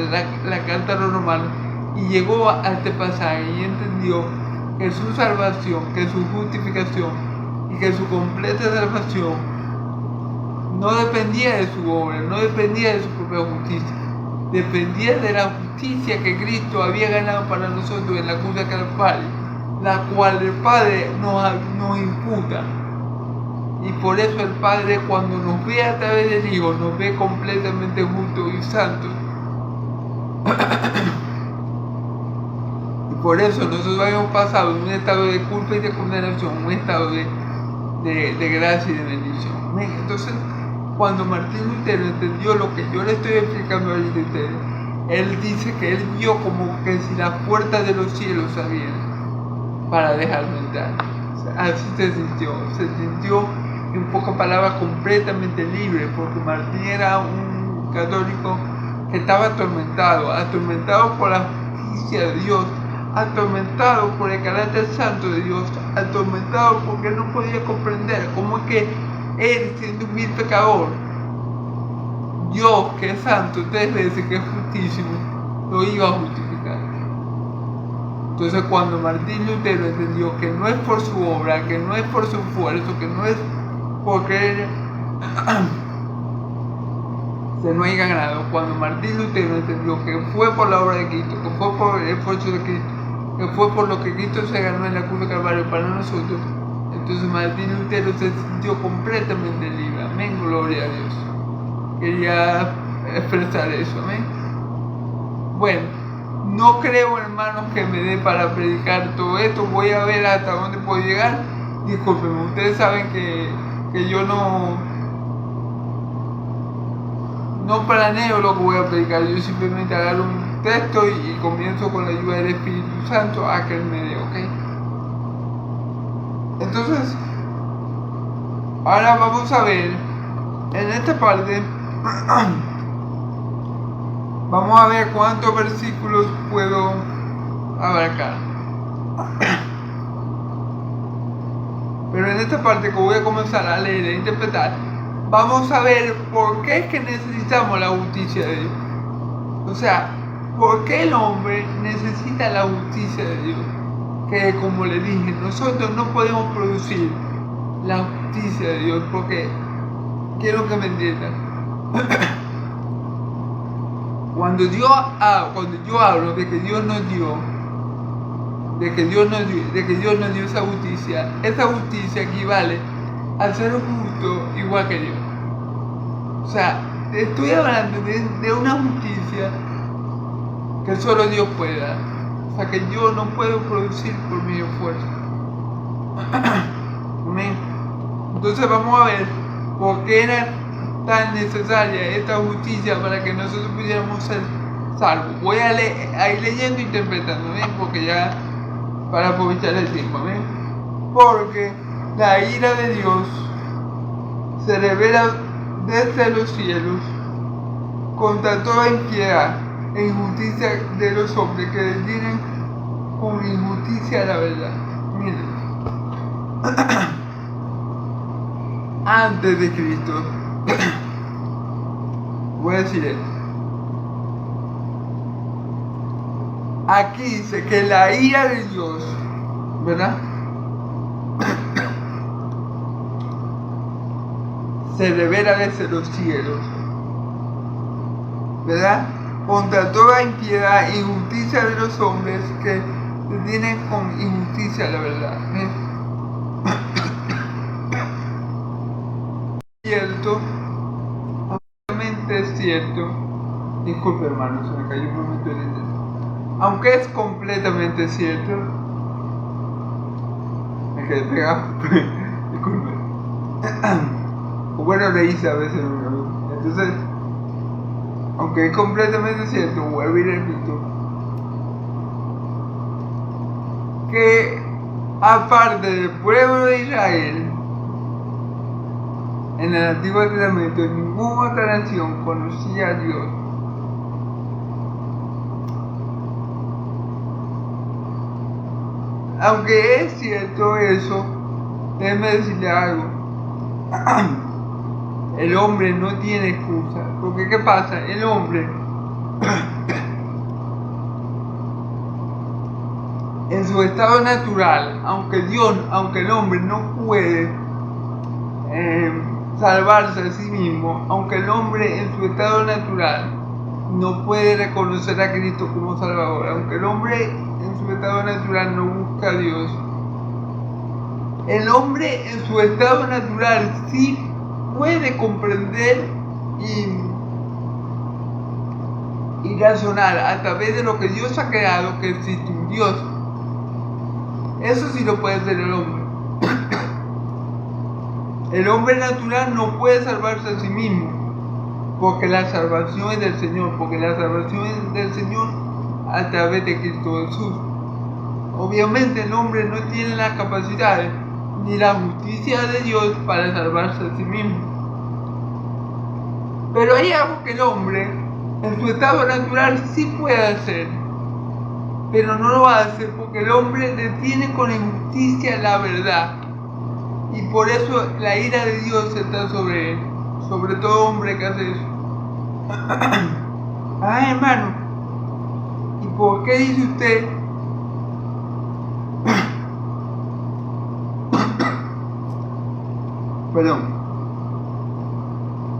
la carta a los romanos, y llegó a este pasaje y entendió que su salvación, que su justificación y que su completa salvación no dependía de su obra, no dependía de su propia justicia, dependía de la justicia que Cristo había ganado para nosotros en la cruz de Calvario, la cual el Padre nos imputa. Y por eso el Padre, cuando nos ve a través del Hijo, nos ve completamente justos y santos. Y por eso nosotros habíamos pasado de un estado de culpa y de condenación a un estado de gracia y de bendición. Entonces, cuando Martín Lutero entendió lo que yo le estoy explicando a ustedes, él dice que él vio como que si las puertas de los cielos se abrieran para dejarlo entrar. O sea, así se sintió en pocas palabras completamente libre, porque Martín era un católico que estaba atormentado por la justicia de Dios, atormentado por el carácter santo de Dios, atormentado porque no podía comprender cómo es que él, siendo un vil pecador, Dios, que es santo 3 veces, que es justísimo, lo iba a justificar. Entonces, cuando Martín Lutero entendió que no es por su obra, que no es por su esfuerzo, que no es porque él se no haya ganado, cuando Martín Lutero entendió que fue por la obra de Cristo, que fue por el esfuerzo de Cristo, que fue por lo que Cristo se ganó en la cruz de Calvario para nosotros, entonces Martín Lutero se sintió completamente libre. Amén, gloria a Dios. Quería expresar eso, amén. Bueno, no creo, hermanos, que me dé para predicar todo esto. Voy a ver hasta dónde puedo llegar. Discúlpenme, ustedes saben que yo no planeo lo que voy a predicar. Yo simplemente agarro un texto y comienzo con la ayuda del Espíritu Santo a que Él me dé, ¿ok? Entonces, ahora vamos a ver en esta parte. Vamos a ver cuántos versículos puedo abarcar. Pero en esta parte que voy a comenzar a leer e interpretar, vamos a ver por qué es que necesitamos la justicia de Dios. O sea, ¿por qué el hombre necesita la justicia de Dios? Que como le dije, nosotros no podemos producir la justicia de Dios, porque quiero que me entiendan. Cuando yo hablo de que Dios nos dio, de que Dios nos dio esa justicia equivale a ser justo igual que Dios. O sea, estoy hablando de una justicia que solo Dios puede dar. O sea, que yo no puedo producir por mi esfuerzo. Amén. Entonces vamos a ver por qué era tan necesaria esta justicia para que nosotros pudiéramos ser salvos. Voy a ir leyendo e interpretando, ¿ven? Porque ya, para aprovechar el tiempo, ¿ven? Porque la ira de Dios se revela desde los cielos contra toda impiedad e injusticia de los hombres que detienen con injusticia la verdad. Miren, antes de Cristo, voy a decir esto. Aquí dice que la ira de Dios, ¿verdad? Se revela desde los cielos, ¿verdad? Contra toda impiedad e injusticia de los hombres que detienen con injusticia la verdad. Cierto, obviamente es cierto. Disculpe, hermano, se me cayó un momento el internet. Aunque es completamente cierto, me quedé pegado. Disculpe. Bueno, leí a veces. Entonces, aunque es completamente cierto, vuelvo y repito, que aparte del pueblo de Israel, en el Antiguo Testamento ninguna otra nación conocía a Dios. Aunque es cierto eso, déjeme decirle algo. El hombre no tiene excusa, porque ¿qué pasa? El hombre en su estado natural, aunque el hombre no puede salvarse a sí mismo, aunque el hombre en su estado natural no puede reconocer a Cristo como Salvador, aunque el hombre en su estado natural no busca a Dios, el hombre en su estado natural sí puede comprender y razonar a través de lo que Dios ha creado, que existe un Dios. Eso sí lo puede hacer el hombre. El hombre natural no puede salvarse a sí mismo, porque la salvación es del Señor, a través de Cristo Jesús. Obviamente el hombre no tiene la capacidad ni la justicia de Dios para salvarse a sí mismo. Pero hay algo que el hombre en su estado natural sí puede hacer, pero no lo hace porque el hombre detiene con injusticia la verdad, y por eso la ira de Dios está sobre él, sobre todo hombre que hace eso. Hermano, ¿y por qué dice usted perdón?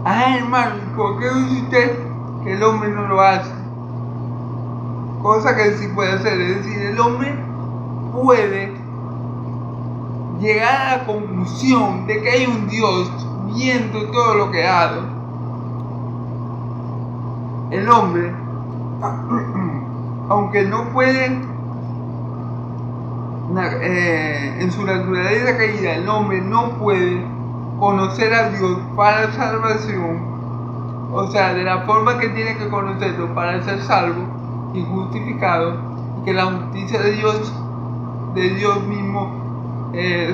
Hermano, ¿por qué dice usted que el hombre no lo hace? Cosa que sí puede hacer, es decir, el hombre puede llegar a la conclusión de que hay un Dios viendo todo lo que hace. El hombre, aunque no puede, en su naturaleza caída, el hombre no puede conocer a Dios para salvación, o sea, de la forma que tiene que conocerlo para ser salvo y justificado, y que la justicia de Dios mismo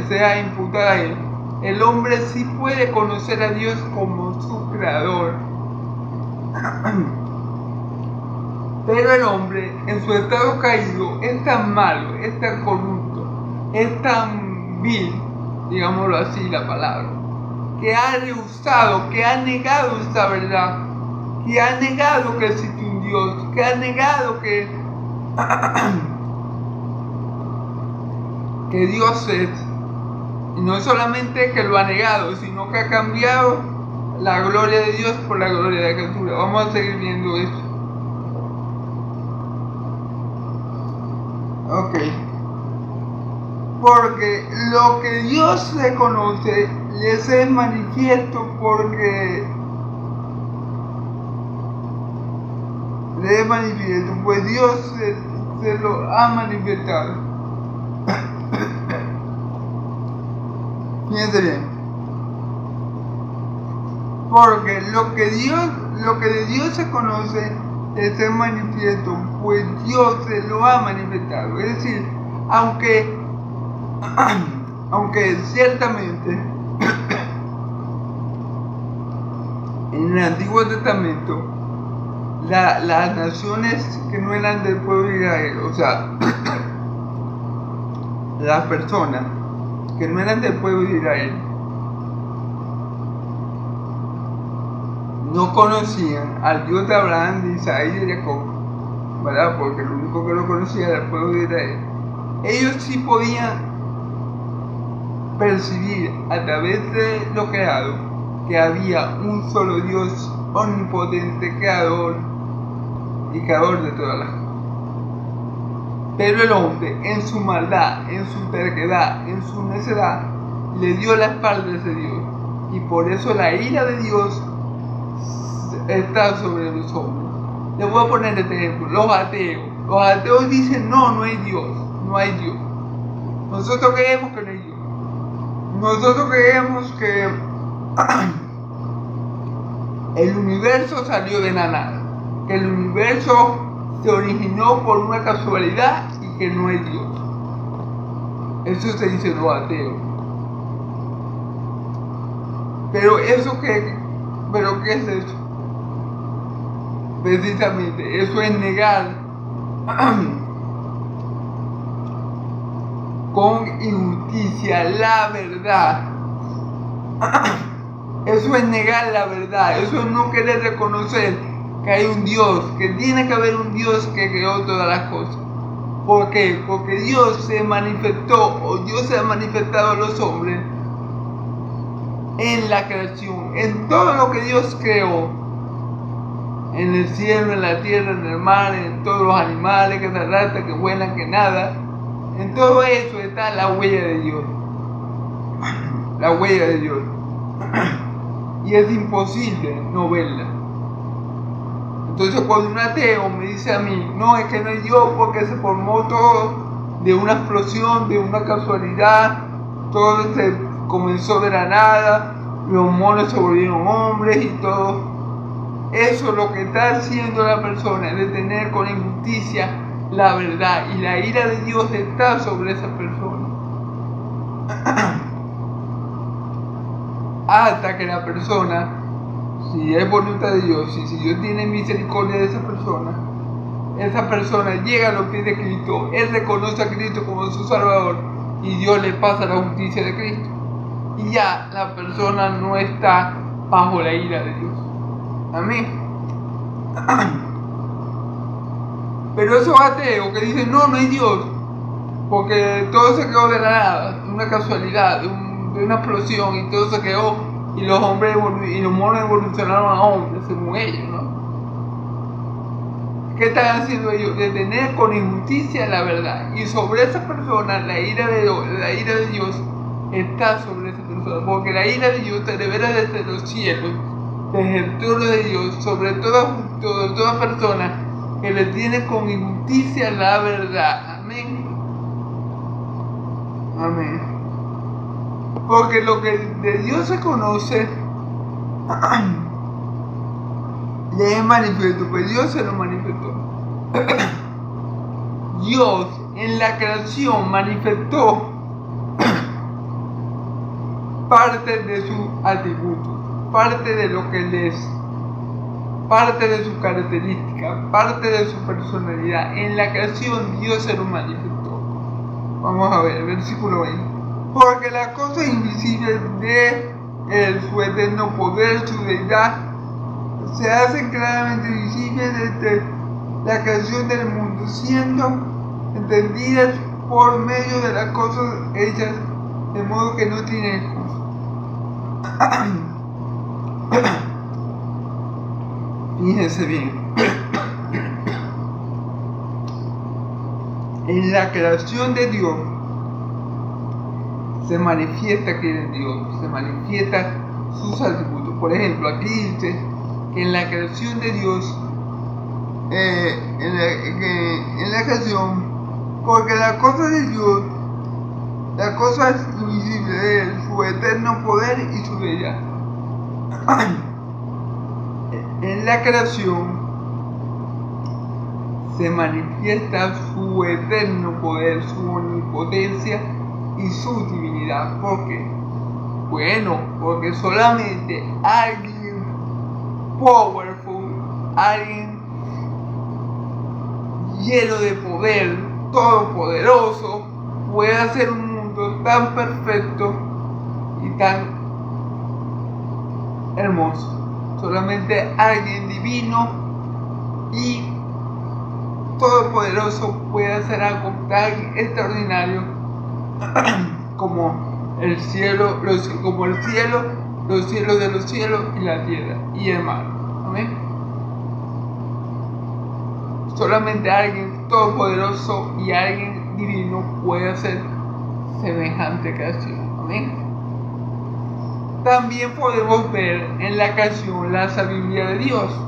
sea imputada a él. El hombre sí puede conocer a Dios como su creador, pero el hombre en su estado caído es tan malo, es tan corrupto, es tan vil, digámoslo así la palabra, que ha rehusado, que ha negado esta verdad, que ha negado que existe un Dios, que ha negado que Dios es. Y no solamente que lo ha negado, sino que ha cambiado la gloria de Dios por la gloria de la criatura. Vamos a seguir viendo esto. Ok. Porque lo que Dios reconoce les es manifiesto porque le es manifiesto, pues Dios se lo ha manifestado. Fíjense bien. Porque lo que de Dios se conoce es el manifiesto, pues Dios se lo ha manifestado. Es decir, aunque ciertamente en el Antiguo Testamento las naciones que no eran del pueblo de Israel, o sea, las personas que no eran del pueblo de Israel, no conocían al Dios de Abraham, de Isaac y de Jacob, ¿verdad? Porque lo único que lo conocía era el pueblo de Israel. Ellos sí podían percibir a través de lo creado que había un solo Dios omnipotente, creador y creador de todas las cosas. Pero el hombre, en su maldad, en su terquedad, en su necedad, le dio la espalda a ese Dios. Y por eso la ira de Dios está sobre los hombres. Les voy a poner este ejemplo. Los ateos dicen, no hay Dios, no hay Dios. Nosotros creemos que no hay Dios. Nosotros creemos que el universo salió de la nada, que el universo se originó por una casualidad y que no hay Dios. Eso se dice los ateos. Pero ¿qué es eso? Precisamente, eso es negar con injusticia la verdad. Eso es negar la verdad, eso es no querer reconocer que hay un Dios, que tiene que haber un Dios que creó todas las cosas. ¿Por qué? Porque Dios se manifestó, o Dios se ha manifestado a los hombres en la creación, en todo lo que Dios creó, en el cielo, en la tierra, en el mar, en todos los animales que se arrastran, que vuelan, que nadan. En todo eso está la huella de Dios. La huella de Dios. Y es imposible no verla. Entonces cuando un ateo me dice a mí, no, es que no hay Dios porque se formó todo de una explosión, de una casualidad, todo se comenzó de la nada, los monos se volvieron hombres y todo. Eso es lo que está haciendo la persona, detener con injusticia la verdad, y la ira de Dios está sobre esa persona. Hasta que la persona, si es voluntad de Dios, y si Dios tiene misericordia de esa persona llega a los pies de Cristo, él reconoce a Cristo como su Salvador y Dios le pasa la justicia de Cristo. Y ya la persona no está bajo la ira de Dios. Amén. Pero esos ateos que dicen, no hay Dios, porque todo se creó de la nada, de una casualidad, de una explosión, y todo se creó, y los hombres y los monos evolucionaron a hombres según ellos, ¿no? ¿Qué están haciendo ellos? Detener con injusticia la verdad, y sobre esa persona la ira de Dios está sobre esa persona, porque la ira de Dios se revela desde los cielos, desde el trono de Dios, sobre toda persona que le tiene con injusticia la verdad. Amén. Amén. Porque lo que de Dios se conoce le es manifiesto, pues Dios se lo manifestó. Dios en la creación manifestó parte de sus atributos, parte de lo que Él es, parte de sus características, parte de su personalidad. En la creación Dios se lo manifestó. Vamos a ver el versículo 20. Porque las cosas invisibles de su eterno poder, su deidad, se hacen claramente visibles desde la creación del mundo, siendo entendidas por medio de las cosas hechas, de modo que no tienen excusa. Fíjense bien. En la creación de Dios se manifiesta quién es Dios, se manifiestan sus atributos. Por ejemplo, aquí dice que en la creación de Dios, en la creación, porque las cosas de Dios, las cosas invisibles de Él, su eterno poder y su belleza. En la creación se manifiesta su eterno poder, su omnipotencia y su divinidad. ¿Por qué? Bueno, porque solamente alguien powerful, alguien lleno de poder, todopoderoso, puede hacer un mundo tan perfecto y tan hermoso. Solamente alguien divino y todopoderoso puede hacer algo tan extraordinario como el cielo, los cielos de los cielos y la tierra y el mar. Amén. Solamente alguien todopoderoso y alguien divino puede hacer semejante creación. Amén. También podemos ver en la creación la sabiduría de Dios.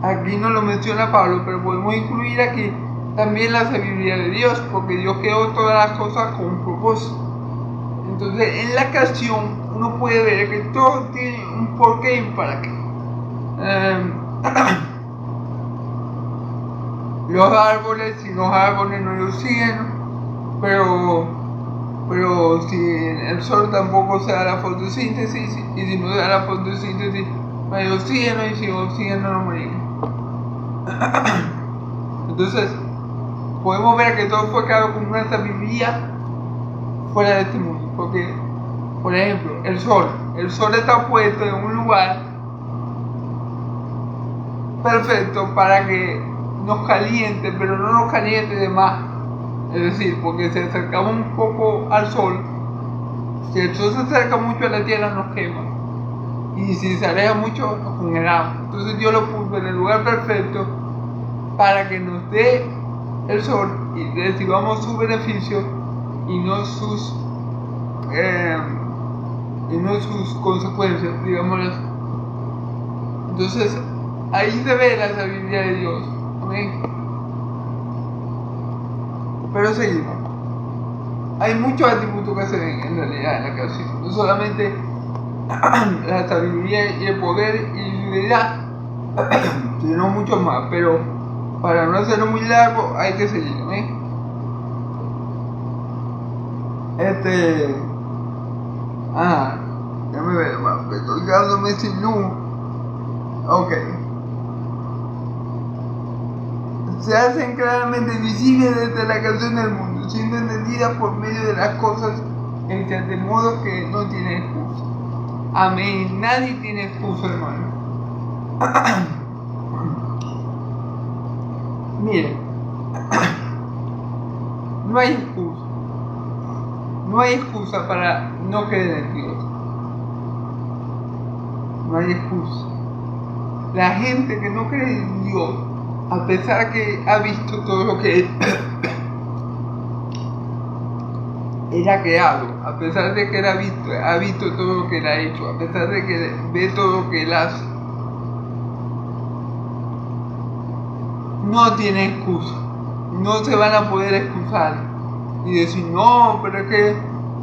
Aquí no lo menciona Pablo, pero podemos incluir aquí también la sabiduría de Dios, porque Dios creó todas las cosas con un propósito. Entonces, en la creación uno puede ver que todo tiene un porqué y un para qué. Los árboles, sin los árboles no hay oxígeno, pero si el sol tampoco se da la fotosíntesis, y si no se da la fotosíntesis no hay oxígeno, y sin oxígeno no morimos. Entonces podemos ver que todo fue creado con una sabiduría fuera de este mundo, porque por ejemplo el sol está puesto en un lugar perfecto para que nos caliente, pero no nos caliente de más. Es decir, porque si acercamos un poco al sol, si el sol se acerca mucho a la tierra nos quema, y si se aleja mucho nos congelamos. Entonces Dios lo puso en el lugar perfecto para que nos dé el sol y recibamos su beneficio y no sus consecuencias, digámoslo. Entonces ahí se ve la sabiduría de Dios. Amén. Pero seguimos. Hay muchos atributos que se ven en realidad en la creación, no solamente la sabiduría y el poder y la divinidad, sino muchos más, pero para no hacerlo muy largo hay que seguir. Ya me veo, que estoy quedándome sin luz. Ok. Se hacen claramente visibles desde la creación del mundo, siendo entendidas por medio de las cosas hechas, de modo que no tiene excusa. Amén. Nadie tiene excusa, hermano. Miren, no hay excusa. No hay excusa para no creer en Dios. No hay excusa. La gente que no cree en Dios, a pesar que ha visto todo lo que Él ha creado, a pesar de que Él ha visto todo lo que Él ha hecho, a pesar de que ve todo lo que Él hace, no tiene excusa. No se van a poder excusar y decir, no, pero es que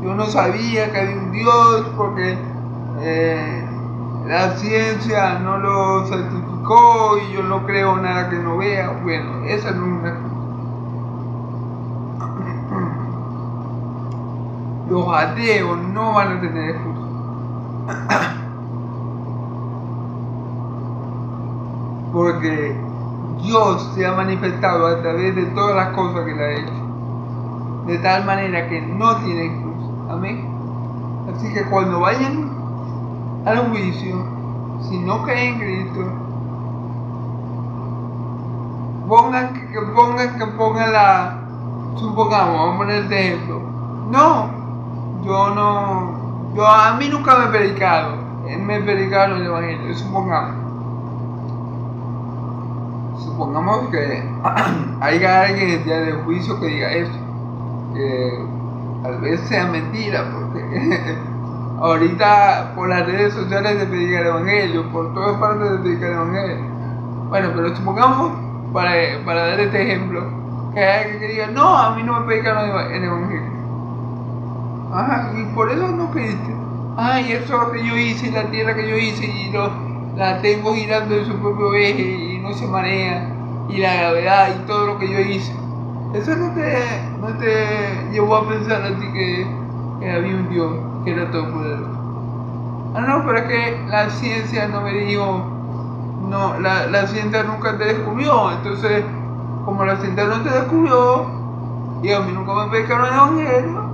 yo no sabía que había un Dios porque la ciencia no lo certificó y yo no creo nada que no vea. Bueno, esa no es una excusa. Los ateos no van a tener excusa. Porque Dios se ha manifestado a través de todas las cosas que Él ha hecho, de tal manera que no tiene excusa. Amén. Así que cuando vayan al juicio, si no creen en Cristo, pongan la, supongamos, vamos a poner este ejemplo. No, a mí nunca me predicaron el evangelio, supongamos que haya alguien en el día del juicio que diga eso, que tal vez sea mentira, porque ahorita por las redes sociales se predica el evangelio, por todas partes se predica el evangelio. Bueno, pero supongamos, para dar este ejemplo, que hay alguien que diga, no, a mí no me predicaron el evangelio. Ajá, y por eso no creíste. Y eso que yo hice, la tierra que yo hice, y la tengo girando en su propio eje y no se marea, y la gravedad y todo lo que yo hice. Eso no te llevó a pensar a ti que había un Dios que era todopoderoso. No, pero es que la ciencia no me dijo, no, la ciencia nunca te descubrió. Entonces, como la ciencia no te descubrió, y a mí nunca me predicaron el evangelio,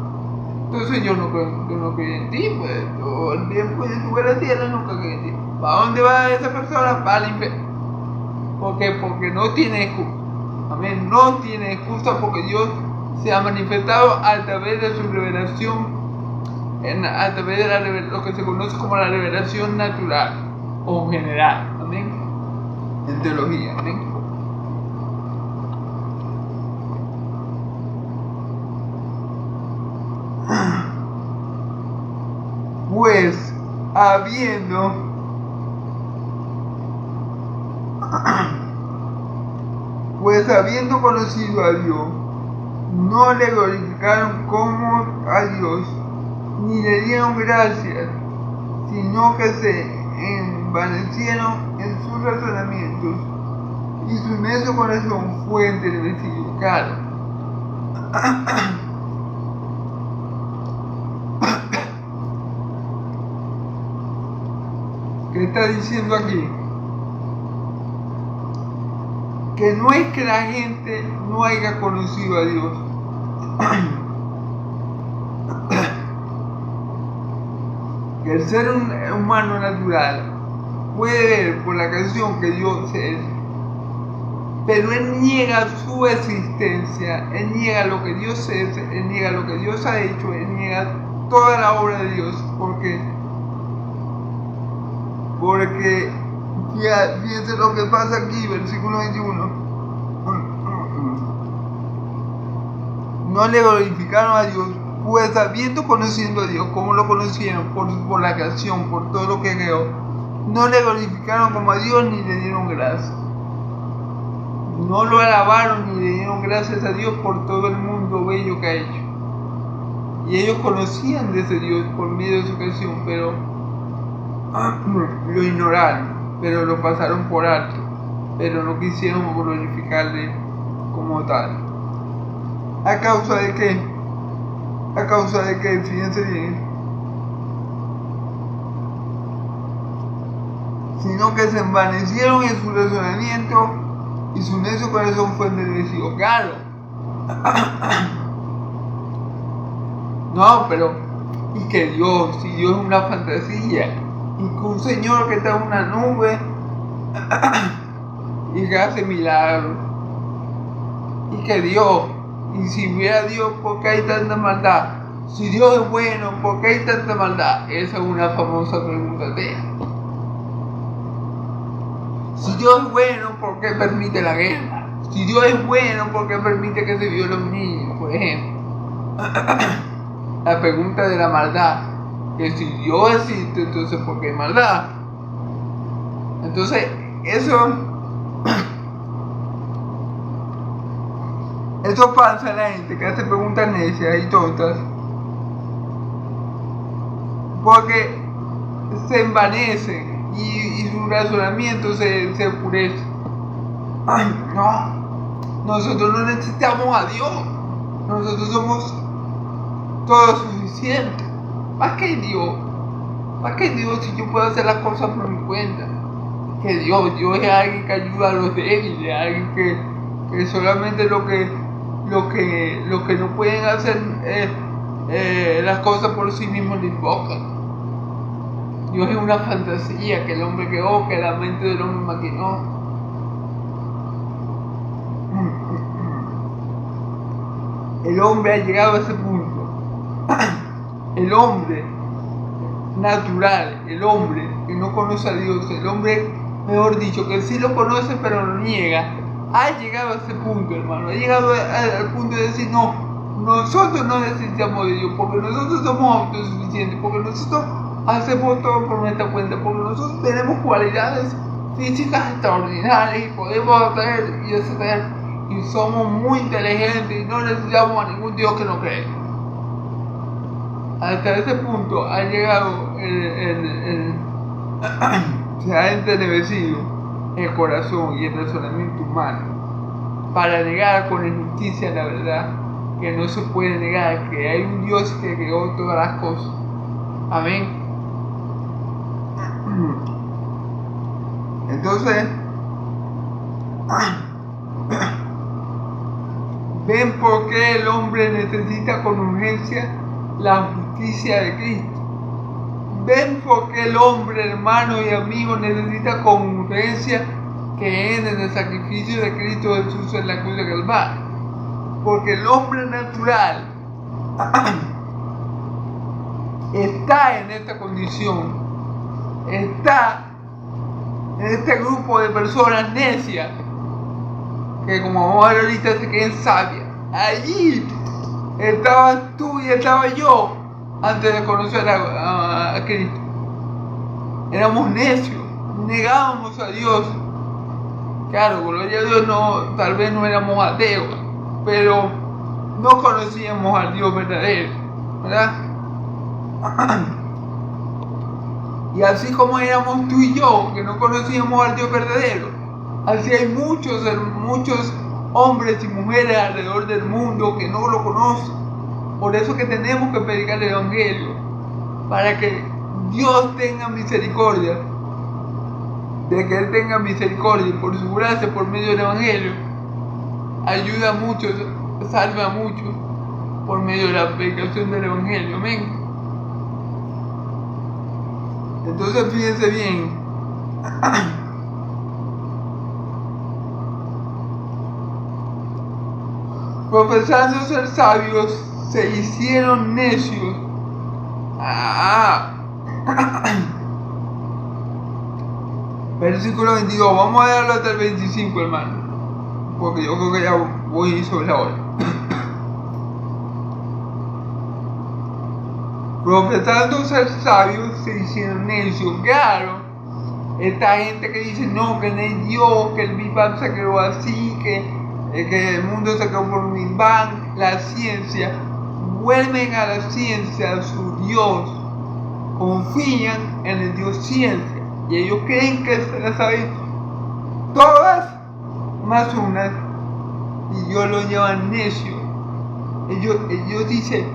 entonces yo no creo en ti, pues todo el tiempo que estuve en la tierra nunca creí en ti. ¿Para dónde va esa persona? Para el infierno. ¿Por qué? Porque no tiene excusa. Amén, no tiene excusa, porque Dios se ha manifestado a través de su revelación, a través de lo que se conoce como la revelación natural o general. Amén. En teología. Amén. Pues habiendo conocido a Dios, no le glorificaron como a Dios, ni le dieron gracias, sino que se envanecieron en sus razonamientos, y su necio corazón fue entenebrecido. Claro. ¿Qué está diciendo aquí? Que no es que la gente no haya conocido a Dios. Que el ser humano natural puede ver por la creación que Dios es, pero él niega su existencia, él niega lo que Dios es, él niega lo que Dios ha hecho, él niega toda la obra de Dios, porque fíjense lo que pasa aquí, versículo 21. No le glorificaron a Dios, pues habiendo conocido a Dios, como lo conocieron, por la creación, por todo lo que creó, no le glorificaron como a Dios ni le dieron gracias. No lo alabaron ni le dieron gracias a Dios por todo el mundo bello que ha hecho. Y ellos conocían de ese Dios por medio de su creación, pero lo ignoraron, pero lo pasaron por alto, pero no quisieron glorificarle como tal. ¿A causa de qué? A causa de que, fíjense bien, sino que se envanecieron en su razonamiento y su necio corazón fue entenebrecido. Claro. No, pero, y que Dios, si Dios es una fantasía, y que un Señor que está en una nube y que hace milagros, y que Dios, y si hubiera Dios, ¿por qué hay tanta maldad? Si Dios es bueno, ¿por qué hay tanta maldad? Esa es una famosa pregunta de él. Si Dios es bueno, ¿por qué permite la guerra? Si Dios es bueno, ¿por qué permite que se violen los niños, por ejemplo? La pregunta de la maldad, que si Dios existe, entonces ¿por qué hay maldad? Entonces, eso pasa a la gente que hace preguntas necias y tontas, porque se envanecen y su razonamiento se oscurece. No, nosotros no necesitamos a Dios, nosotros somos todo suficiente. Más que Dios si yo puedo hacer las cosas por mi cuenta. Que Dios es alguien que ayuda a los débiles, alguien que solamente lo que no pueden hacer las cosas por sí mismo le invocan. Dios es una fantasía que el hombre creó, que la mente del hombre maquinó. El hombre ha llegado a ese punto. El hombre natural, el hombre que no conoce a Dios, el hombre, mejor dicho, que sí lo conoce pero lo niega, ha llegado a ese punto, hermano. Ha llegado al punto de decir, no, nosotros no necesitamos de Dios, porque nosotros somos autosuficientes, porque nosotros hacemos todo por nuestra cuenta, porque nosotros tenemos cualidades físicas extraordinarias y podemos hacer y deshacer, y somos muy inteligentes y no necesitamos a ningún Dios que nos cree. Hasta ese punto ha llegado se ha entenecido el corazón y el razonamiento humano para negar con injusticia la verdad, que no se puede negar que hay un Dios que creó todas las cosas. Amén. Entonces, ven por qué el hombre necesita con urgencia la justicia de Cristo. Ven por qué el hombre, hermano y amigo, necesita con urgencia que en el sacrificio de Cristo Jesús en la cruz de Calvario. Porque el hombre natural está en esta condición, está en este grupo de personas necias que, como vamos a ver ahorita, se creen sabias. Allí estabas tú y estaba yo antes de conocer a Cristo. Éramos necios, negábamos a Dios. Claro, gloria a Dios, no, tal vez no éramos ateos, pero no conocíamos al Dios verdadero, ¿verdad? Y así como éramos tú y yo, que no conocíamos al Dios verdadero, así hay muchos hombres y mujeres alrededor del mundo que no lo conocen. Por eso que tenemos que predicar el Evangelio, para que Dios tenga misericordia, de que Él tenga misericordia y por su gracia, por medio del Evangelio, ayuda a muchos, salva a muchos, por medio de la predicación del Evangelio. Amén. Entonces fíjense bien, profesando ser sabios, se hicieron necios. Versículo 22, vamos a darlo hasta el 25, hermano, porque yo creo que ya voy sobre la hora. Profesando ser sabios, se hicieron necios. Claro, esta gente que dice no, que no es Dios, que el Big Bang se creó así, que el mundo se creó por un Big Bang, la ciencia, vuelven a la ciencia, a su Dios, confían en el Dios ciencia, y ellos creen que se las saben todas más unas, y Dios lo llaman necio. Ellos dicen,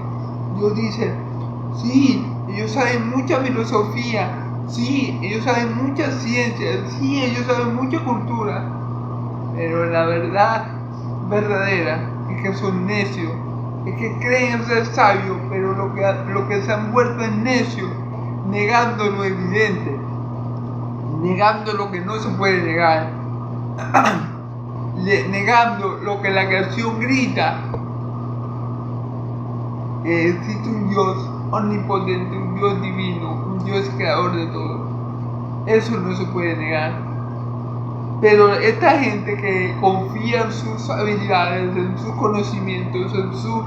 sí, ellos saben mucha filosofía, sí, ellos saben mucha ciencia, sí, ellos saben mucha cultura, pero la verdad verdadera es que son necios, es que creen ser sabios, pero lo que se han vuelto es necios, negando lo evidente, negando lo que no se puede negar, negando lo que la creación grita, que existe un Dios omnipotente, un Dios divino, un Dios creador de todo. Eso no se puede negar. Pero esta gente que confía en sus habilidades, en sus conocimientos, en su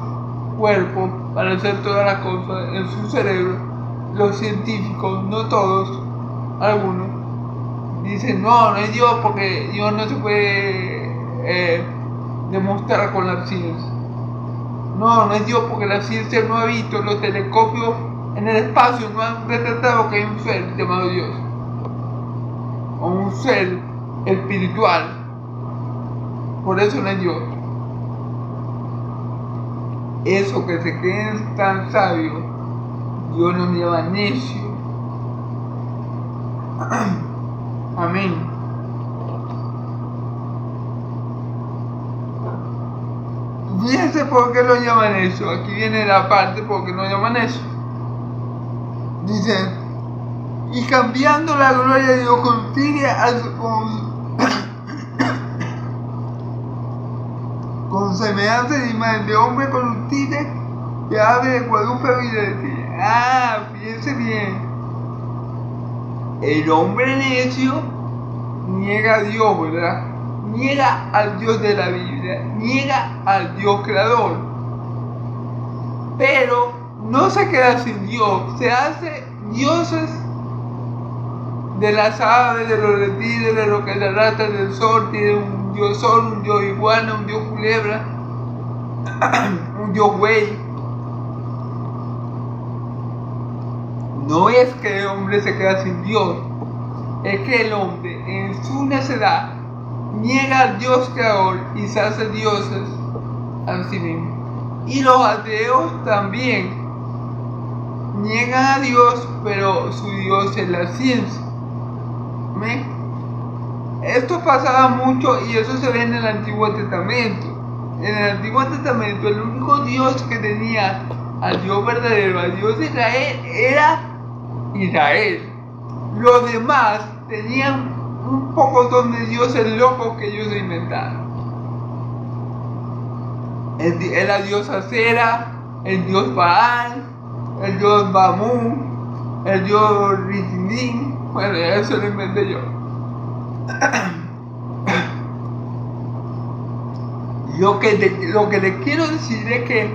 cuerpo para hacer todas las cosas, en su cerebro, los científicos, no todos, algunos, dicen no es Dios porque Dios no se puede demostrar con la ciencia. No es Dios porque la ciencia no ha visto, los telescopios en el espacio no han detectado que hay un ser llamado Dios, o un ser espiritual. Por eso no es Dios. Eso que se creen tan sabios, Dios nos llama necio. Amén. Fíjense Fíjense por qué lo llaman eso. Aquí viene la parte por qué lo llaman eso. Dice, y cambiando la gloria de Dios corruptible con semejanza de imagen de hombre corruptible que abre de cuadrúpedo y de fíjense bien. El hombre necio niega a Dios, ¿verdad? Niega al Dios de la Biblia, niega al Dios creador. Pero no se queda sin Dios, se hace dioses de las aves, de los reptiles, de lo que la rata del sol, tiene un dios sol, un dios iguana, un dios culebra, un dios güey. No es que el hombre se queda sin Dios, es que el hombre en su necedad niega al Dios creador y se hace dioses a sí mismo. Y los ateos también niegan a Dios, pero su Dios es la ciencia. ¿Ven? Esto pasaba mucho y eso se ve en el Antiguo Testamento. En el Antiguo Testamento el único Dios que tenía al Dios verdadero, al Dios de Israel, era Israel. Los demás tenían un pocotón de dioses locos que ellos inventaron. Era el dios Acera, el dios Baal, el dios Bamú, el dios Ritindín. Bueno, eso lo inventé yo. Lo que les quiero decir es que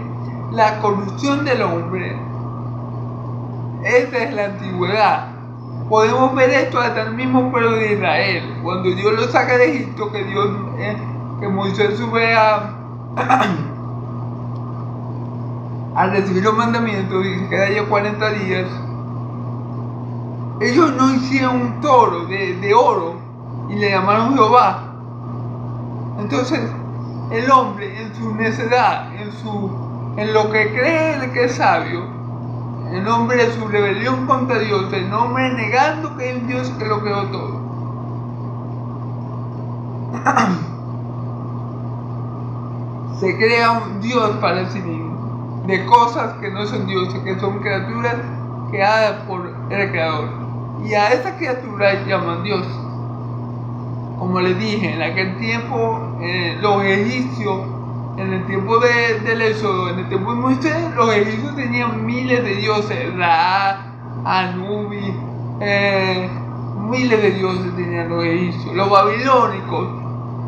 la corrupción del hombre, esta es la antigüedad. Podemos ver esto hasta el mismo pueblo de Israel. Cuando Dios lo saca de Egipto, que Moisés sube a recibir los mandamientos y se queda allí 40 días. Ellos no hicieron un toro de oro y le llamaron Jehová. Entonces, el hombre en su necedad, en lo que cree que es sabio, el hombre de su rebelión contra Dios, el hombre negando que hay un Dios que lo creó todo. Se crea un Dios para sí mismo, de cosas que no son dioses, que son criaturas creadas por el Creador. Y a esas criaturas llaman Dios. Como les dije, en aquel tiempo los egipcios, en el tiempo del Éxodo, en el tiempo de Moisés, los egipcios tenían miles de dioses, Ra, Anubis, miles de dioses tenían los egipcios. Los babilónicos,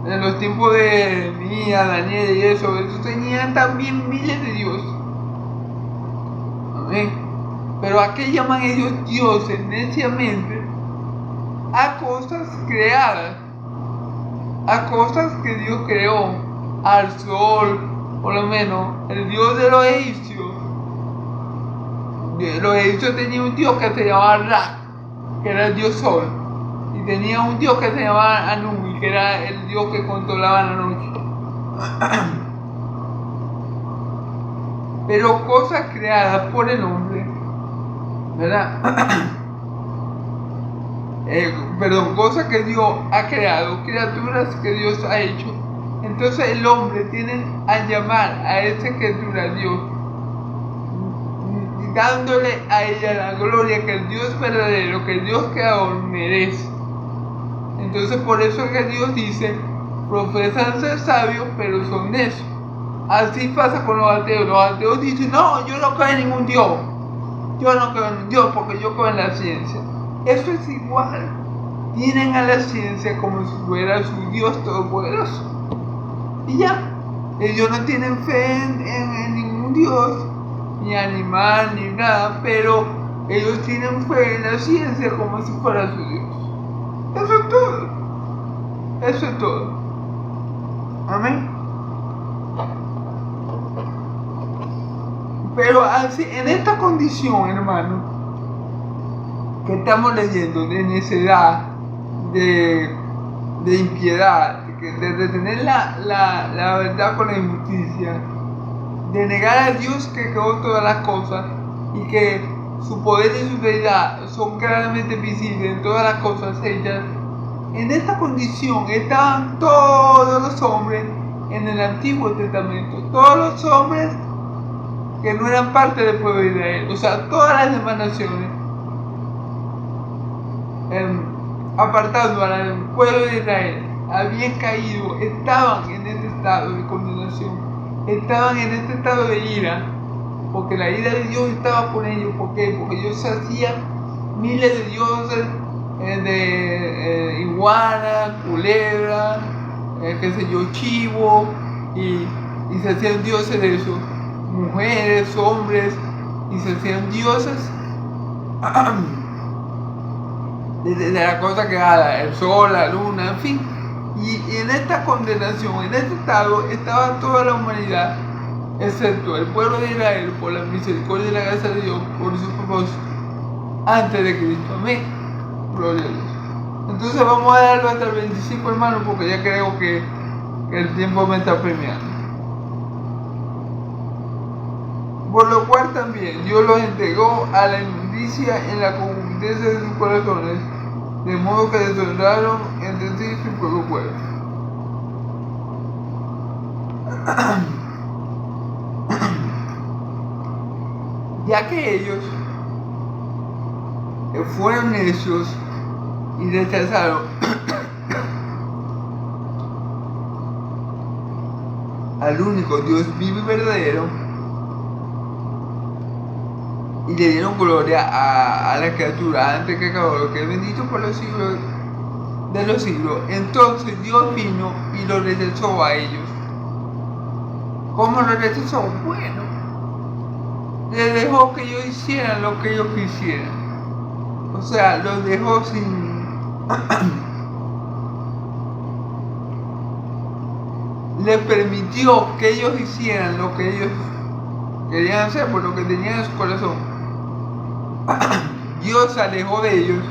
en los tiempos de Mía, Daniel y eso tenían también miles de dioses. ¿Amén? Pero ¿a qué llaman ellos dioses neciamente? A cosas creadas, a cosas que Dios creó. Al sol, por lo menos, el dios de los egipcios. Los egipcios tenían un dios que se llamaba Ra, que era el dios sol, y tenía un dios que se llamaba Anubis, que era el dios que controlaba la noche. Pero cosas creadas por el hombre, ¿verdad? Cosas que Dios ha creado, criaturas que Dios ha hecho. Entonces el hombre tiene a llamar a esa criatura Dios, dándole a ella la gloria que el Dios verdadero, que el Dios creador merece. Entonces por eso es que Dios dice, profesan ser sabios pero son necios. Así pasa con los ateos. Los ateos dicen, no, yo no creo en ningún Dios. Yo no creo en Dios porque yo creo en la ciencia. Eso es igual. Tienen a la ciencia como si fuera su Dios todopoderoso. Y ya, ellos no tienen fe en ningún Dios, ni animal, ni nada, pero ellos tienen fe en la ciencia como si fuera su Dios. Eso es todo. Eso es todo. Amén. Pero así, en esta condición, hermano, que estamos leyendo, de necedad, de impiedad, de tener la verdad con la injusticia, de negar a Dios que creó todas las cosas y que su poder y su deidad son claramente visibles en todas las cosas hechas. En esta condición estaban todos los hombres en el Antiguo Testamento. Todos los hombres que no eran parte del pueblo de Israel, o sea, todas las demás naciones, apartando al pueblo de Israel, habían caído, estaban en este estado de condenación, estaban en este estado de ira, porque la ira de Dios estaba con ellos. ¿Por qué? Porque ellos hacían miles de dioses, de iguana, culebra, qué sé yo, chivo, y se hacían dioses de eso, mujeres, hombres, y se hacían dioses de la cosa creada, el sol, la luna, en fin. Y en esta condenación, en este estado, estaba toda la humanidad, excepto el pueblo de Israel, por la misericordia y la gracia de Dios, por su propósito, antes de Cristo. Amén. Gloria a Dios. Entonces vamos a darlo hasta el 25, hermanos, porque ya creo que el tiempo me está premiando. Por lo cual también Dios los entregó a la inmundicia en la concupiscencia de sus corazones, de modo que deshonraron entre sí su propio pueblo. Ya que ellos fueron necios y rechazaron al único Dios vivo y verdadero, y le dieron gloria a la criatura antes que acabó, lo que es bendito por los siglos de los siglos. Entonces Dios vino y lo rechazó a ellos. ¿Cómo lo rechazó? Bueno, les dejó que ellos hicieran lo que ellos quisieran. O sea, los dejó sin les permitió que ellos hicieran lo que ellos querían hacer, por lo que tenían en su corazón. Dios se alejó de ellos.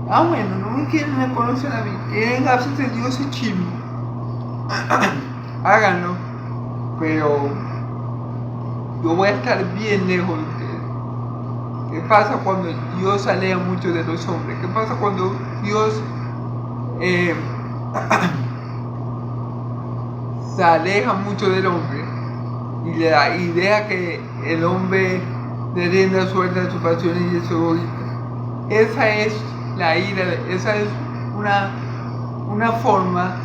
Bueno, no me quieren reconocer a mí, quieren hacerse dioses chinos. Háganlo, pero yo voy a estar bien lejos de ustedes. ¿Qué pasa cuando Dios se aleja mucho de los hombres? ¿Qué pasa cuando Dios se aleja mucho del hombre y le da idea que el hombre le rienda suelta a sus pasiones y a su egoísmo? Esa es la ira, esa es una forma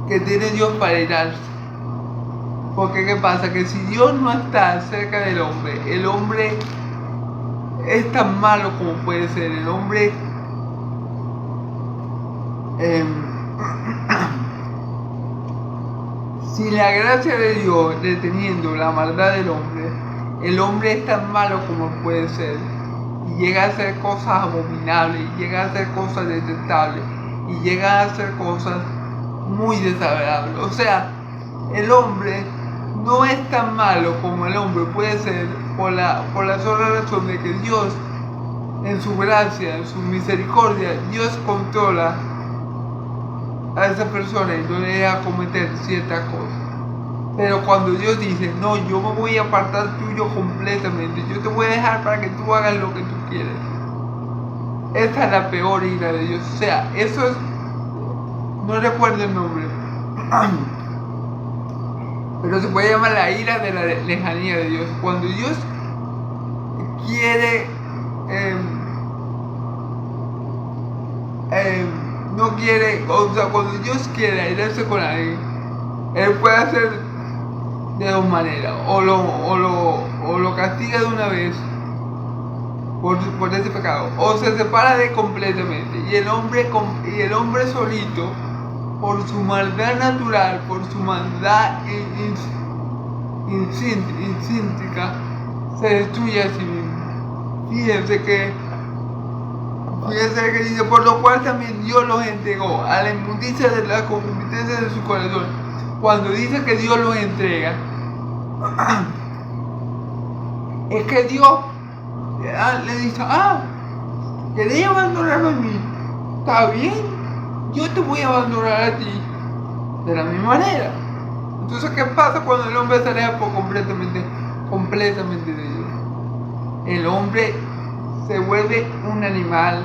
que tiene Dios para irarse. Porque ¿qué pasa? Que si Dios no está cerca del hombre, el hombre es tan malo como puede ser. El hombre sin la gracia de Dios deteniendo la maldad del hombre, el hombre es tan malo como puede ser, y llega a hacer cosas abominables, y llega a hacer cosas detestables, y llega a hacer cosas muy desagradables. O sea, el hombre no es tan malo como el hombre puede ser, por la sola razón de que Dios, en su gracia, en su misericordia, Dios controla a esa persona y no le deja cometer ciertas cosas. Pero cuando Dios dice, no, yo me voy a apartar tuyo completamente, yo te voy a dejar para que tú hagas lo que tú quieras, esa es la peor ira de Dios. O sea, eso es, no recuerdo el nombre, pero se puede llamar la ira de la lejanía de Dios. Cuando Dios quiere, no quiere, o sea, cuando Dios quiere airarse con alguien, Él puede hacer de dos maneras: o lo castiga de una vez por ese pecado, o se separa de completamente, y el hombre solito, por su maldad natural, por su maldad intrínseca, se destruye a sí mismo. Fíjense que dice, por lo cual también Dios los entregó a la inmundicia de la concupiscencia de su corazón. Cuando dice que Dios los entrega, es que Dios le dice, ¿queréis abandonarme a mí? Está bien, yo te voy a abandonar a ti de la misma manera. Entonces, ¿qué pasa cuando el hombre se aleja por completamente de Dios? El hombre se vuelve un animal,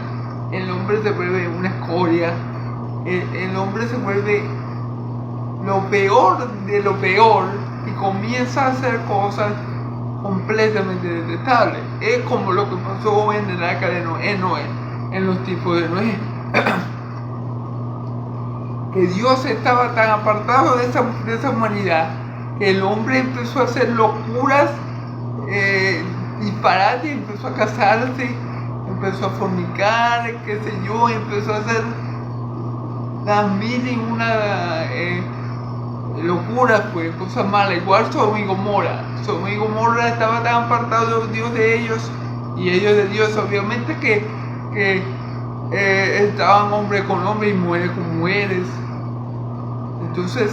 el hombre se vuelve una escoria, el hombre se vuelve lo peor de lo peor y comienza a hacer cosas completamente detestables. Es como lo que pasó en el arca de Noé, en los tiempos de Noé. Que Dios estaba tan apartado de esa humanidad que el hombre empezó a hacer locuras, disparate, empezó a casarse, empezó a fornicar, qué sé yo, empezó a hacer las mil y una locuras, pues, cosas malas. Igual Sodoma y Gomorra. Sodoma y Gomorra estaba tan apartado Dios de ellos y ellos de Dios, obviamente que estaban hombre con hombre y mujeres con mujeres. Entonces,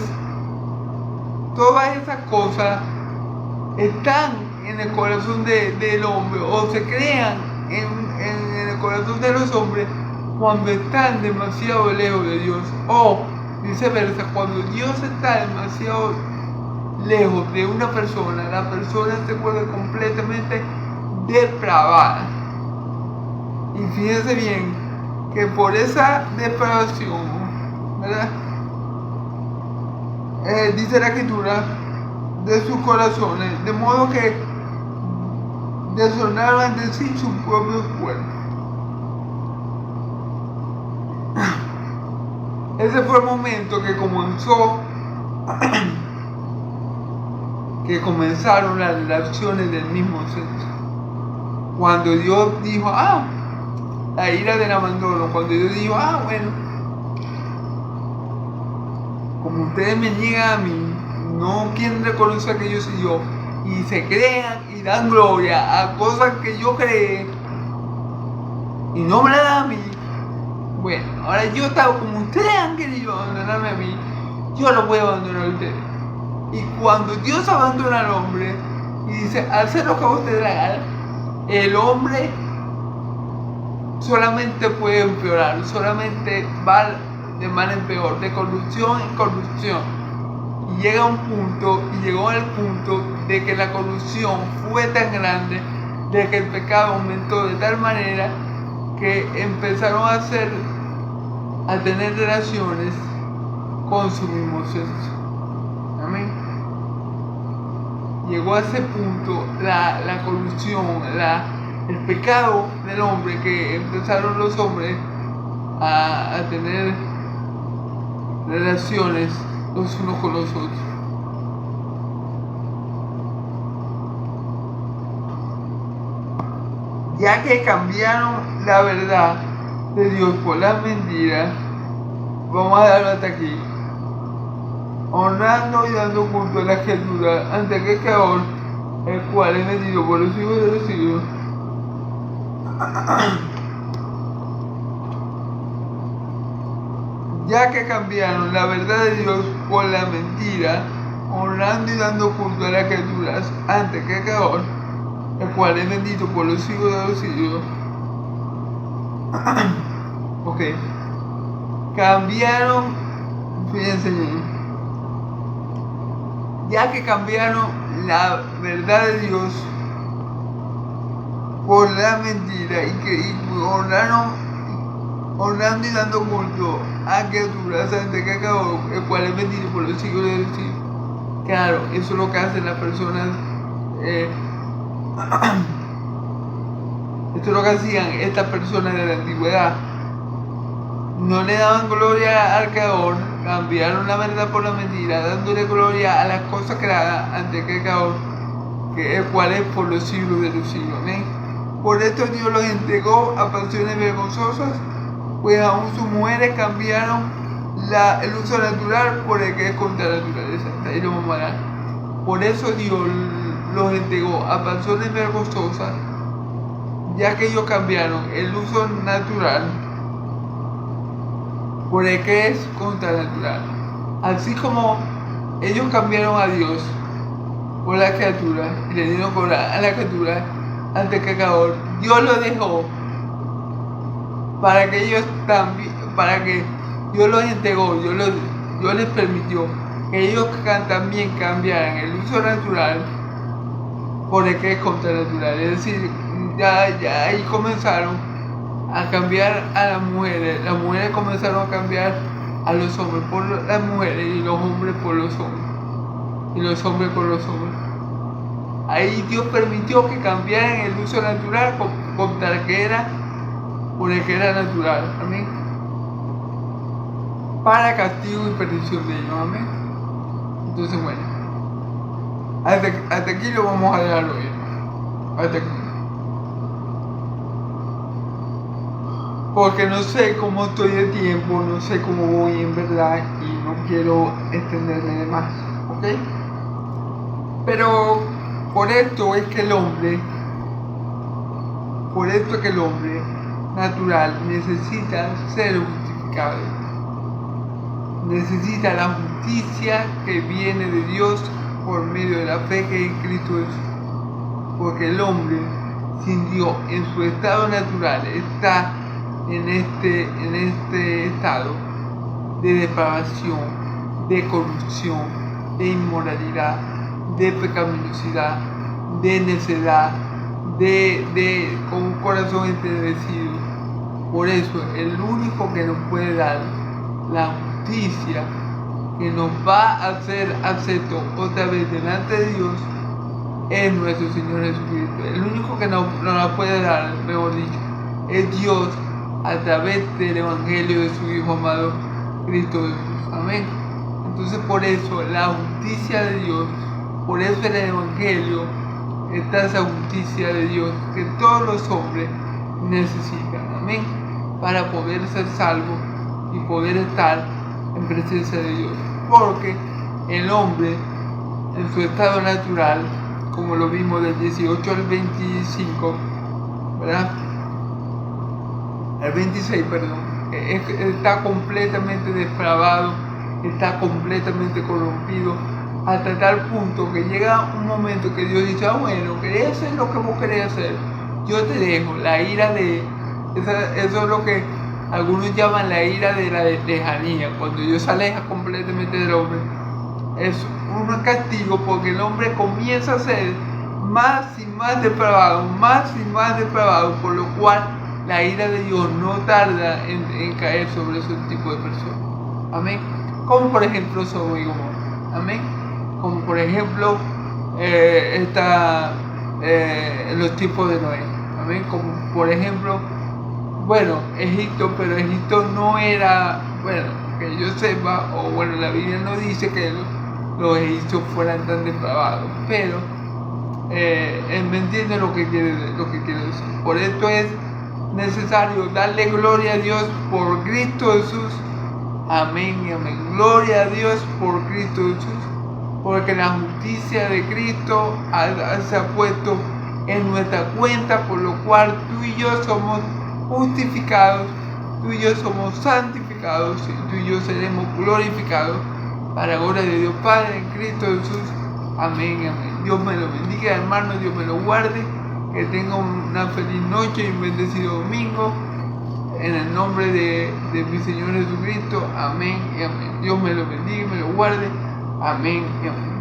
todas esas cosas están en el corazón del hombre, o se crean en el corazón de los hombres cuando están demasiado lejos de Dios, o viceversa, cuando Dios está demasiado lejos de una persona, la persona se vuelve completamente depravada. Y fíjense bien que por esa depravación, ¿verdad? Dice la escritura, de sus corazones, de modo que deshonaron ante sí sus propios cuerpos. Ese fue el momento que comenzaron las relaciones del mismo sexo. Cuando Dios dijo, la ira del abandono, cuando Dios dijo, bueno, como ustedes me niegan a mí, no quieren reconocer que yo soy yo, y se crean y dan gloria a cosas que yo creé, y no me la dan a mí. Bueno, ahora yo estaba como ustedes han querido abandonarme a mí, yo lo voy a abandonar a ustedes. Y cuando Dios abandona al hombre y dice, hacer lo que a ustedes le hagan, el hombre solamente puede empeorar, solamente va de mal en peor, de corrupción en corrupción. Y llegó al punto de que la corrupción fue tan grande, de que el pecado aumentó de tal manera que empezaron a tener relaciones con su mismo sexo. Amén. Llegó a ese punto la corrupción, el pecado del hombre, que empezaron los hombres a tener relaciones los unos con los otros. Ya que cambiaron la verdad de Dios por la mentira, vamos a darlo hasta aquí. Honrando y dando culto a la criatura ante aquel Creador, el cual es bendito por los siglos de los siglos. Ya que cambiaron la verdad de Dios por la mentira, honrando y dando culto a las criaturas ante aquel Creador, el cual es bendito por los siglos de los siglos. Ok. Cambiaron, fíjense bien. Ya que cambiaron la verdad de Dios por la mentira y honrando y dando culto a criaturas ante que acabó, el cual es bendito por los siglos de los siglos. Claro, eso es lo que hacen las personas. Esto es lo que hacían estas personas de la antigüedad. No le daban gloria al Creador, cambiaron la verdad por la mentira, dándole gloria a las cosas creadas ante aquel Creador, el cual es por los siglos de los siglos. ¿Ven? Por esto Dios los entregó a pasiones vergonzosas, pues aún sus mujeres cambiaron el uso natural por el que es contra la naturaleza. Ahí lo vamos a dar. Por eso Dios los entregó a pasiones vergonzosas, ya que ellos cambiaron el uso natural por el que es contranatural. Así como ellos cambiaron a Dios por la criatura y le dieron gloria a la criatura ante el Creador, Dios lo dejó para que ellos también, para que Dios los entregó, Dios les permitió que ellos también cambiaran el uso natural por el que es contranatural. Es decir, ya ahí comenzaron a cambiar a las mujeres comenzaron a cambiar a los hombres por las mujeres y los hombres por los hombres. Y los hombres por los hombres. Ahí Dios permitió que cambiaran el uso natural contra el que era, por el que era natural. Amén. Para castigo y perdición de ellos. Amén. Entonces, bueno, hasta aquí lo vamos a dejar hoy. Hasta aquí. Porque no sé cómo estoy de tiempo, no sé cómo voy en verdad y no quiero extenderme de más, ¿ok? Pero por esto es que el hombre natural necesita ser justificado. Necesita la justicia que viene de Dios por medio de la fe que es en Cristo Jesús. Porque el hombre sin Dios en su estado natural está en este estado de depravación, de corrupción, de inmoralidad, de pecaminosidad, de necedad, con un corazón entenebrecido. Por eso el único que nos puede dar la justicia que nos va a hacer acepto otra vez delante de Dios es nuestro Señor Jesucristo. El único que nos la puede dar, mejor dicho, es Dios a través del Evangelio de su Hijo amado Cristo Jesús. Amén. Entonces por eso la justicia de Dios, por eso en el Evangelio está esa justicia de Dios que todos los hombres necesitan. Amén. Para poder ser salvos y poder estar en presencia de Dios. Porque el hombre en su estado natural, como lo vimos del 18 al 25, ¿verdad? El 26, perdón, está completamente depravado, está completamente corrompido, hasta tal punto que llega un momento que Dios dice, bueno, ¿querés hacer lo que vos querés hacer? Yo te dejo. La ira eso es lo que algunos llaman la ira de la lejanía, cuando Dios se aleja completamente del hombre. Es un castigo porque el hombre comienza a ser más y más depravado, por lo cual la ira de Dios no tarda en caer sobre ese tipo de personas. Amén. Como por ejemplo Sodoma y Gomorra. Amén. Como por ejemplo los tipos de Noé. Amén. Como por ejemplo, bueno, Egipto, pero Egipto no era, bueno, que yo sepa, o bueno, la Biblia no dice que los egipcios fueran tan depravados, pero me entiende lo que quiere decir. Por esto es necesario darle gloria a Dios por Cristo Jesús. Amén y amén. Gloria a Dios por Cristo Jesús, porque la justicia de Cristo se ha puesto en nuestra cuenta, por lo cual tú y yo somos justificados, tú y yo somos santificados, y tú y yo seremos glorificados para la gloria de Dios Padre en Cristo Jesús. Amén y amén. Dios me lo bendiga, hermano, Dios me lo guarde. Que tenga una feliz noche y un bendecido domingo. En el nombre de mi Señor Jesucristo. Amén y amén. Dios me lo bendiga y me lo guarde. Amén y amén.